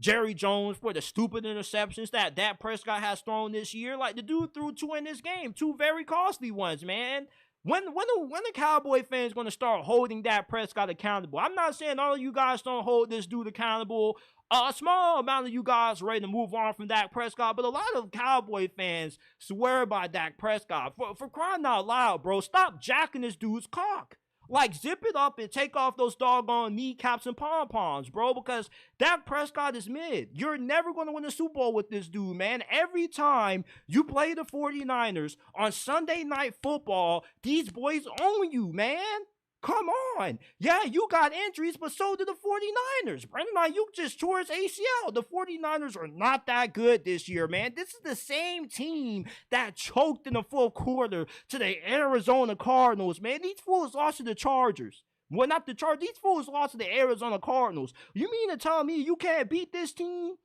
Jerry Jones for the stupid interceptions that Dak Prescott has thrown this year. Like, the dude threw 2 in this game, 2 very costly ones, man. When the Cowboy fans going to start holding Dak Prescott accountable? I'm not saying all of you guys don't hold this dude accountable. A small amount of you guys are ready to move on from Dak Prescott, but a lot of Cowboy fans swear by Dak Prescott. For crying out loud, bro, stop jacking this dude's cock. Like, zip it up and take off those doggone kneecaps and pom-poms, bro, because Dak Prescott is mid. You're never going to win a Super Bowl with this dude, man. Every time you play the 49ers on Sunday Night Football, these boys own you, man. Come on. Yeah, you got injuries, but so did the 49ers. Brandon Ayuk just tore his ACL. The 49ers are not that good this year, man. This is the same team that choked in the fourth quarter to the Arizona Cardinals, man. These fools lost to the Chargers. Well, not the Chargers. These fools lost to the Arizona Cardinals. You mean to tell me you can't beat this team?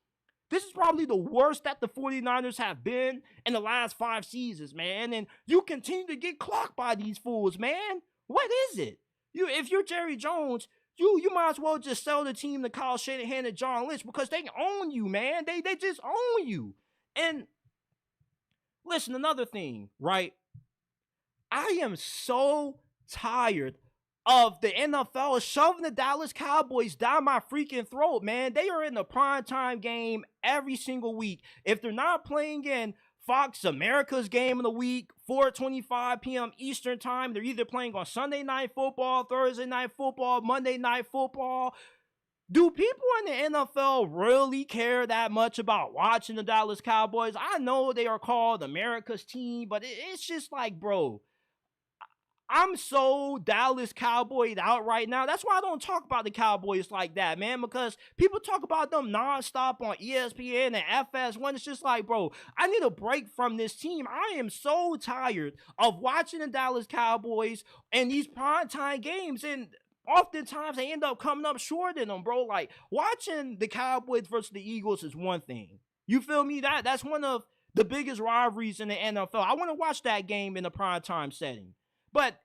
This is probably the worst that the 49ers have been in the last 5 seasons, man. And you continue to get clocked by these fools, man. What is it? If you're Jerry Jones, you might as well just sell the team to Kyle Shanahan and John Lynch because they own you, man. They just own you. And listen, another thing, right? I am so tired of the NFL shoving the Dallas Cowboys down my freaking throat, man. They are in the primetime game every single week. If they're not playing in Fox America's game of the week, 4:25 p.m. Eastern time. They're either playing on Sunday Night Football, Thursday Night Football, Monday Night Football. Do people in the NFL really care that much about watching the Dallas Cowboys? I know they are called America's team, but it's just like, bro, I'm so Dallas Cowboyed out right now. That's why I don't talk about the Cowboys like that, man, because people talk about them nonstop on ESPN and FS1. It's just like, bro, I need a break from this team. I am so tired of watching the Dallas Cowboys in these primetime games, and oftentimes they end up coming up short in them, bro. Like, watching the Cowboys versus the Eagles is one thing. You feel me? That's one of the biggest rivalries in the NFL. I want to watch that game in a primetime setting. But,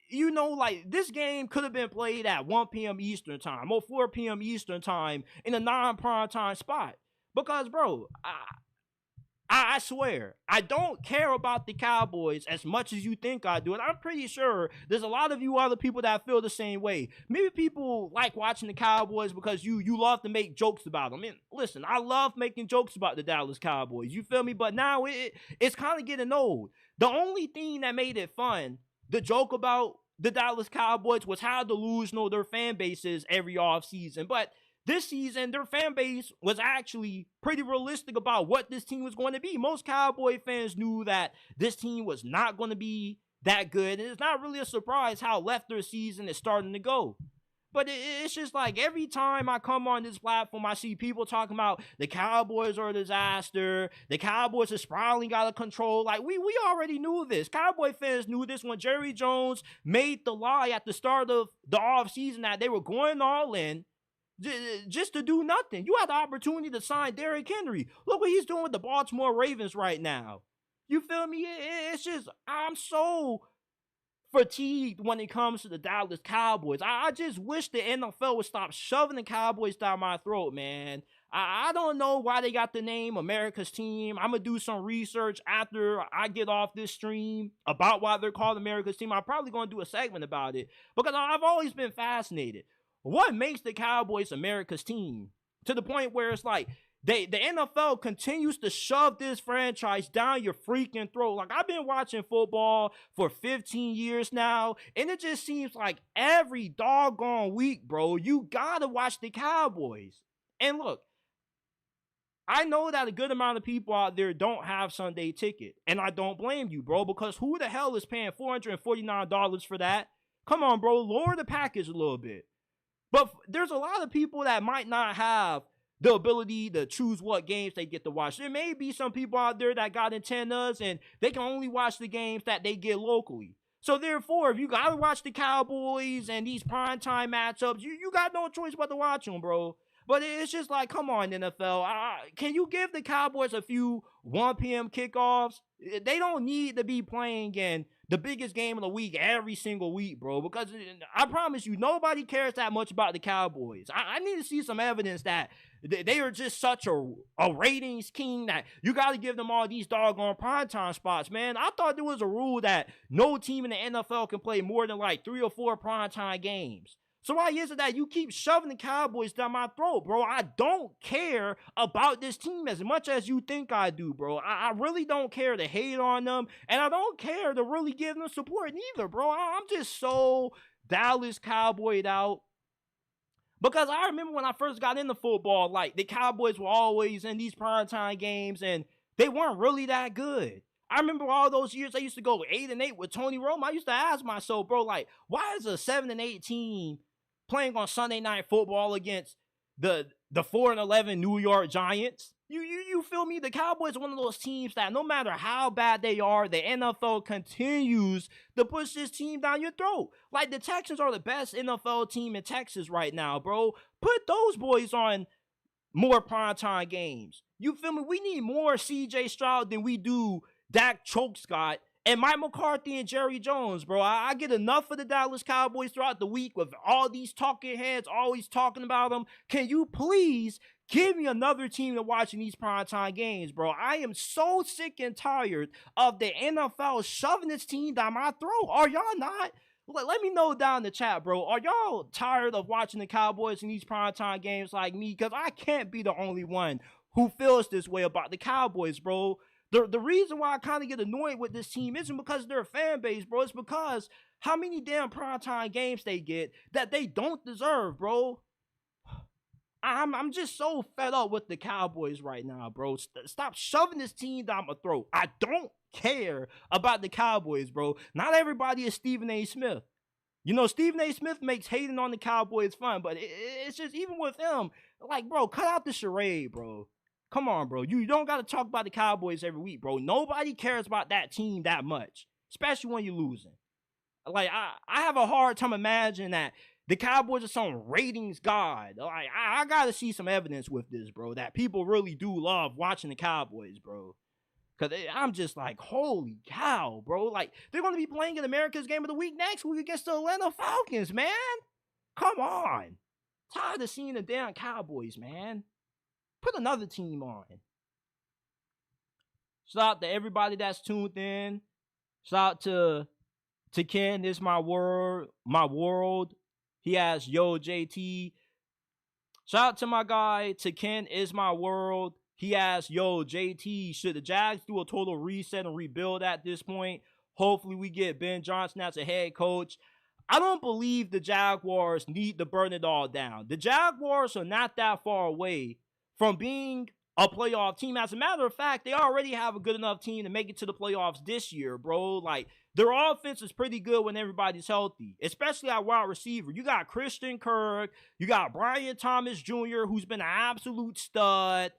you know, like, this game could have been played at 1 p.m. Eastern time or 4 p.m. Eastern time in a non-prime time spot. Because, bro, I swear, I don't care about the Cowboys as much as you think I do. And I'm pretty sure there's a lot of you other people that feel the same way. Maybe people like watching the Cowboys because you love to make jokes about them. And listen, I love making jokes about the Dallas Cowboys. You feel me? But now it's kind of getting old. The only thing that made it fun, the joke about the Dallas Cowboys, was how delusional their fan base is every offseason. But this season, their fan base was actually pretty realistic about what this team was going to be. Most Cowboy fans knew that this team was not going to be that good. And it's not really a surprise how left their season is starting to go. But it's just like every time I come on this platform, I see people talking about the Cowboys are a disaster. The Cowboys are spiraling out of control. Like, we already knew this. Cowboy fans knew this when Jerry Jones made the lie at the start of the offseason that they were going all in just to do nothing. You had the opportunity to sign Derrick Henry. Look what he's doing with the Baltimore Ravens right now. You feel me? It's just, I'm so fatigued when it comes to the Dallas Cowboys. I just wish the NFL would stop shoving the Cowboys down my throat, man. I don't know why they got the name America's Team. I'm going to do some research after I get off this stream about why they're called America's Team. I'm probably going to do a segment about it because I've always been fascinated. What makes the Cowboys America's Team? To the point where it's like, the NFL continues to shove this franchise down your freaking throat. Like, I've been watching football for 15 years now, and it just seems like every doggone week, bro, you gotta watch the Cowboys. And look, I know that a good amount of people out there don't have Sunday ticket, and I don't blame you, bro, because who the hell is paying $449 for that? Come on, bro, lower the package a little bit. But there's a lot of people that might not have the ability to choose what games they get to watch. There may be some people out there that got antennas and they can only watch the games that they get locally. So therefore, if you got to watch the Cowboys and these primetime matchups, you got no choice but to watch them, bro. But it's just like, come on, NFL. Can you give the Cowboys a few 1 p.m. kickoffs? They don't need to be playing in the biggest game of the week every single week, bro, because I promise you, nobody cares that much about the Cowboys. I need to see some evidence that they are just such a ratings king that you got to give them all these doggone primetime spots, man. I thought there was a rule that no team in the NFL can play more than like 3 or 4 primetime games. So why is it that you keep shoving the Cowboys down my throat, bro? I don't care about this team as much as you think I do, bro. I really don't care to hate on them, and I don't care to really give them support neither, bro. I'm just so Dallas Cowboyed out. Because I remember when I first got into football, like, the Cowboys were always in these primetime games, and they weren't really that good. I remember all those years I used to go 8-8 with Tony Romo. I used to ask myself, bro, like, why is a 7-8 team playing on Sunday Night Football against the 4-11 New York Giants? You feel me? The Cowboys are one of those teams that no matter how bad they are, the NFL continues to push this team down your throat. Like, the Texans are the best NFL team in Texas right now, bro. Put those boys on more primetime games. You feel me? We need more C.J. Stroud than we do Dak Prescott and Mike McCarthy and Jerry Jones, bro. I get enough of the Dallas Cowboys throughout the week with all these talking heads always talking about them. Can you please give me another team to watch in these primetime games, bro? I am so sick and tired of the NFL shoving this team down my throat. Are y'all not? Let me know down in the chat, bro. Are y'all tired of watching the Cowboys in these primetime games like me? Because I can't be the only one who feels this way about the Cowboys, bro. The reason why I kind of get annoyed with this team isn't because they're a fan base, bro. It's because how many damn primetime games they get that they don't deserve, bro. I'm just so fed up with the Cowboys right now, bro. Stop shoving this team down my throat. I don't care about the Cowboys, bro. Not everybody is Stephen A. Smith. You know, Stephen A. Smith makes hating on the Cowboys fun, but it's just, even with him, like, bro, cut out the charade, bro. Come on, bro. You don't got to talk about the Cowboys every week, bro. Nobody cares about that team that much, especially when you're losing. Like, I have a hard time imagining that the Cowboys are some ratings god. Like, I got to see some evidence with this, bro, that people really do love watching the Cowboys, bro. Because I'm just like, holy cow, bro. Like, they're going to be playing in America's Game of the Week next week against the Atlanta Falcons, man. Come on. Tired of seeing the damn Cowboys, man. Put another team on. Shout out to everybody that's tuned in. Shout out to Ken. This is my world. He has Yo JT. Shout out to my guy, to Ken is my world. He has Yo JT. Should the Jags do a total reset and rebuild at this point? Hopefully we get Ben Johnson as a head coach. I don't believe the Jaguars need to burn it all down. The Jaguars are not that far away from being a playoff team. As a matter of fact, they already have a good enough team to make it to the playoffs this year, bro. Like, their offense is pretty good when everybody's healthy, especially at wide receiver. You got Christian Kirk, you got Brian Thomas Jr., who's been an absolute stud.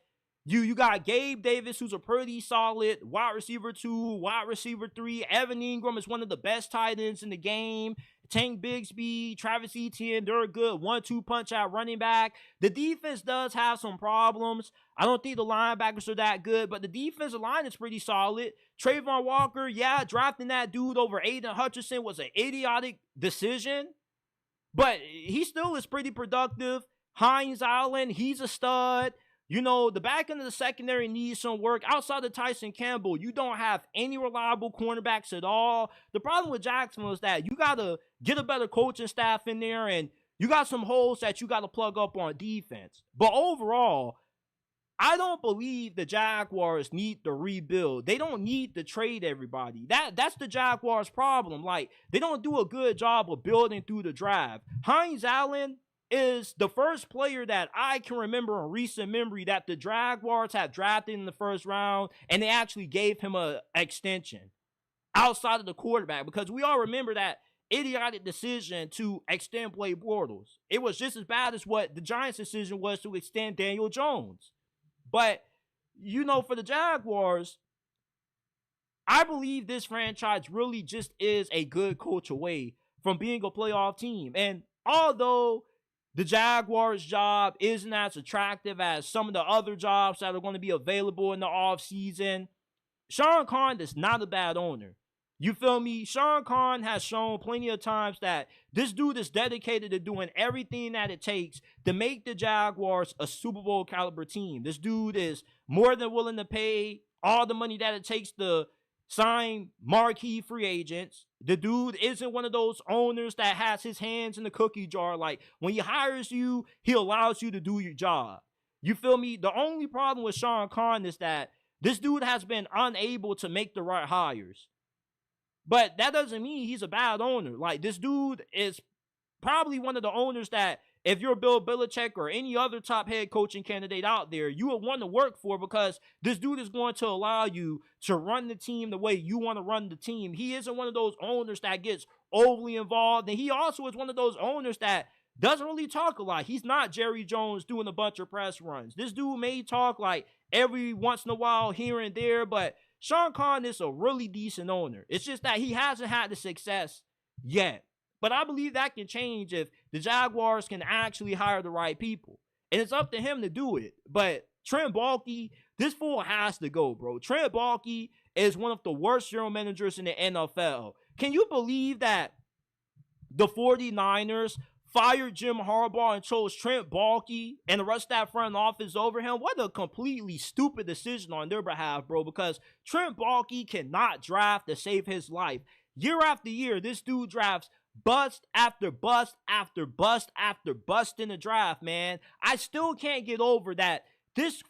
You got Gabe Davis, who's a pretty solid wide receiver 2, wide receiver 3. Evan Ingram is one of the best tight ends in the game. Tank Bigsby, Travis Etienne, they're a good 1-2 punch at running back. The defense does have some problems. I don't think the linebackers are that good, but the defensive line is pretty solid. Trayvon Walker, yeah, drafting that dude over Aiden Hutchinson was an idiotic decision, but he still is pretty productive. Hines Allen, he's a stud. You know, the back end of the secondary needs some work. Outside of Tyson Campbell, you don't have any reliable cornerbacks at all. The problem with Jacksonville is that you got to get a better coaching staff in there, and you got some holes that you got to plug up on defense. But overall, I don't believe the Jaguars need to rebuild. They don't need to trade everybody. That's the Jaguars' problem. Like, they don't do a good job of building through the draft. Hines Allen is the first player that I can remember in recent memory that the Jaguars have drafted in the first round, and they actually gave him an extension outside of the quarterback, because we all remember that idiotic decision to extend Blake Bortles. It was just as bad as what the Giants' decision was to extend Daniel Jones. But, you know, for the Jaguars, I believe this franchise really just is a good coach away from being a playoff team. And although the Jaguars' job isn't as attractive as some of the other jobs that are going to be available in the offseason, Sean Khan is not a bad owner. You feel me? Sean Khan has shown plenty of times that this dude is dedicated to doing everything that it takes to make the Jaguars a Super Bowl caliber team. This dude is more than willing to pay all the money that it takes to sign marquee free agents. The dude isn't one of those owners that has his hands in the cookie jar. Like, when he hires you, he allows you to do your job. You feel me? The only problem with Sean Khan is that this dude has been unable to make the right hires. But that doesn't mean he's a bad owner. Like, this dude is probably one of the owners that, if you're Bill Belichick or any other top head coaching candidate out there, you would want to work for, because this dude is going to allow you to run the team the way you want to run the team. He isn't one of those owners that gets overly involved. And he also is one of those owners that doesn't really talk a lot. He's not Jerry Jones doing a bunch of press runs. This dude may talk like every once in a while here and there, but Sean Khan is a really decent owner. It's just that he hasn't had the success yet. But I believe that can change if the Jaguars can actually hire the right people. And it's up to him to do it. But Trent Baalke, this fool has to go, bro. Trent Baalke is one of the worst general managers in the NFL. Can you believe that the 49ers fired Jim Harbaugh and chose Trent Baalke and the rest of that front office over him? What a completely stupid decision on their behalf, bro, because Trent Baalke cannot draft to save his life. Year after year, this dude drafts bust after bust after bust after bust in the draft, man. I still can't get over that this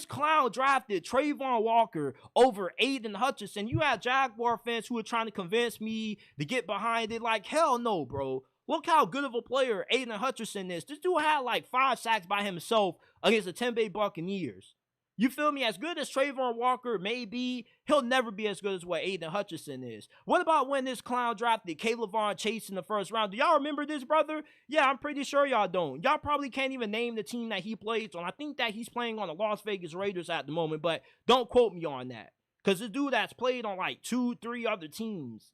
clown drafted Trayvon Walker over Aiden Hutchinson. You have Jaguar fans who are trying to convince me to get behind it. Like, hell no, bro. Look how good of a player Aiden Hutchinson is. This dude had like 5 sacks by himself against the Tampa Bay Buccaneers. You feel me? As good as Trayvon Walker may be, he'll never be as good as what Aiden Hutchinson is. What about when this clown drafted Kayvon Chase in the first round? Do y'all remember this, brother? Yeah, I'm pretty sure y'all don't. Y'all probably can't even name the team that he plays on. I think that he's playing on the Las Vegas Raiders at the moment, but don't quote me on that. Because this dude that's played on like 2-3 other teams.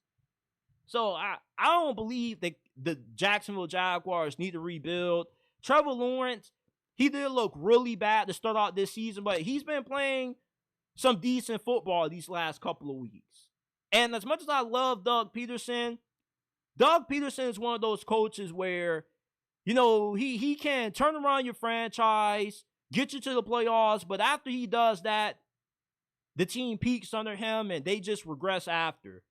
So I don't believe that the Jacksonville Jaguars need to rebuild. Trevor Lawrence, he did look really bad to start out this season, but he's been playing some decent football these last couple of weeks. And as much as I love Doug Peterson is one of those coaches where, you know, he can turn around your franchise, get you to the playoffs, but after he does that, the team peaks under him and they just regress after.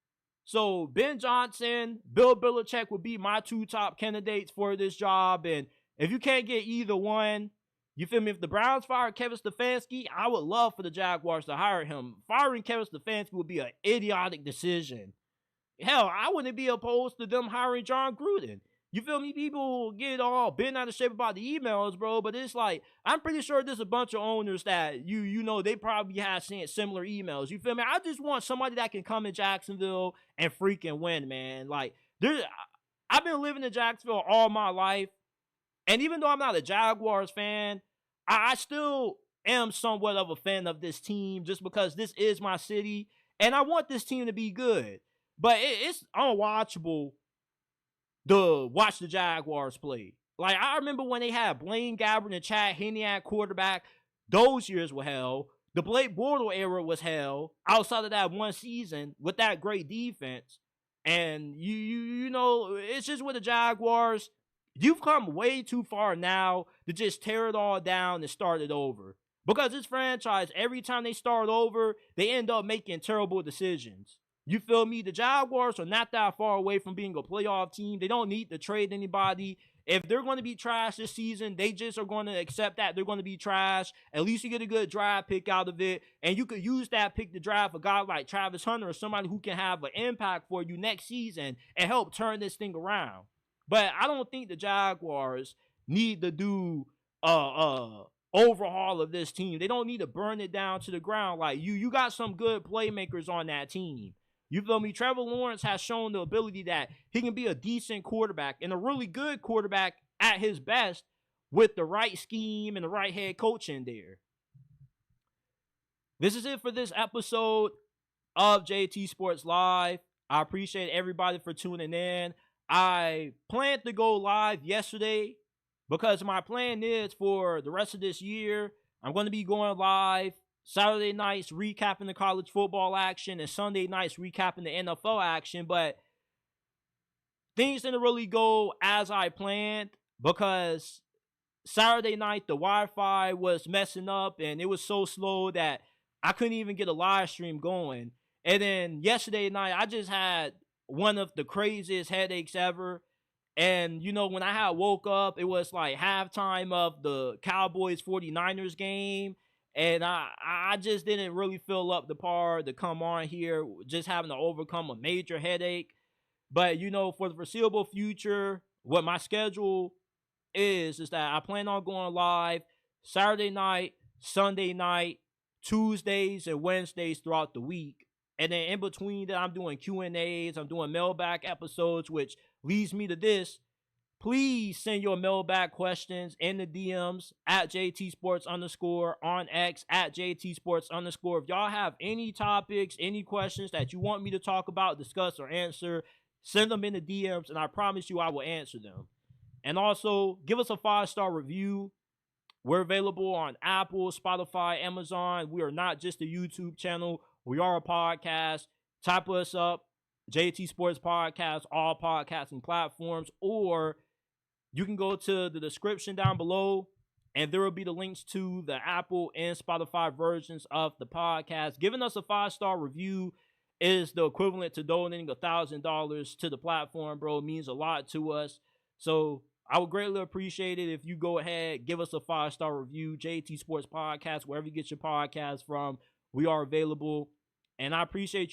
So Ben Johnson, Bill Belichick would be my 2 top candidates for this job. And if you can't get either one, you feel me? If the Browns fire Kevin Stefanski, I would love for the Jaguars to hire him. Firing Kevin Stefanski would be an idiotic decision. hell, I wouldn't be opposed to them hiring John Gruden. You feel me? People get all bent out of shape about the emails, bro. But it's like, I'm pretty sure there's a bunch of owners that you know they probably have sent similar emails. You feel me? I just want somebody that can come in Jacksonville and freaking win, man. Like I've been living in Jacksonville all my life, and even though I'm not a Jaguars fan, I still am somewhat of a fan of this team just because this is my city, and I want this team to be good. But it's unwatchable to watch the Jaguars play. Like, I remember when they had Blaine Gabbert and Chad Henne at quarterback. Those years were hell. The Blake Bortles era was hell outside of that one season with that great defense. And you know, it's just with the Jaguars, you've come way too far now to just tear it all down and start it over. Because this franchise, every time they start over, they end up making terrible decisions. You feel me? The Jaguars are not that far away from being a playoff team. They don't need to trade anybody. If they're going to be trash this season, they just are going to accept that they're going to be trash. At least you get a good draft pick out of it. And you could use that pick to draft a guy like Travis Hunter or somebody who can have an impact for you next season and help turn this thing around. But I don't think the Jaguars need to do overhaul of this team. They don't need to burn it down to the ground. Like, you got some good playmakers on that team. You feel me? Trevor Lawrence has shown the ability that he can be a decent quarterback and a really good quarterback at his best with the right scheme and the right head coach in there. This is it for this episode of JT Sports Live. I appreciate everybody for tuning in. I planned to go live yesterday because my plan is for the rest of this year, I'm going to be going live Saturday nights recapping the college football action and Sunday nights recapping the NFL action, but things didn't really go as I planned because Saturday night the Wi-Fi was messing up and it was so slow that I couldn't even get a live stream going. And then yesterday night I just had one of the craziest headaches ever. And, you know, when I had woke up, it was like halftime of the Cowboys 49ers game. And I just didn't really feel up the par to come on here, just having to overcome a major headache. But, you know, for the foreseeable future, what my schedule is that I plan on going live Saturday night, Sunday night, Tuesdays, and Wednesdays throughout the week. And then in between that, I'm doing Q&As, I'm doing mailbag episodes, which leads me to this. Please send your mailbag questions in the DMs at JT_Sports on X at JT_Sports. If y'all have any topics, any questions that you want me to talk about, discuss, or answer, send them in the DMs, and I promise you I will answer them. And also, give us a 5-star review. We're available on Apple, Spotify, Amazon. We are not just a YouTube channel. We are a podcast. Type us up, JT Sports Podcast, all podcasting platforms, or you can go to the description down below, and there will be the links to the Apple and Spotify versions of the podcast. Giving us a 5-star review is the equivalent to donating $1,000 to the platform, bro. It means a lot to us. So I would greatly appreciate it if you go ahead, give us a 5-star review. JT Sports Podcast, wherever you get your podcast from, we are available. And I appreciate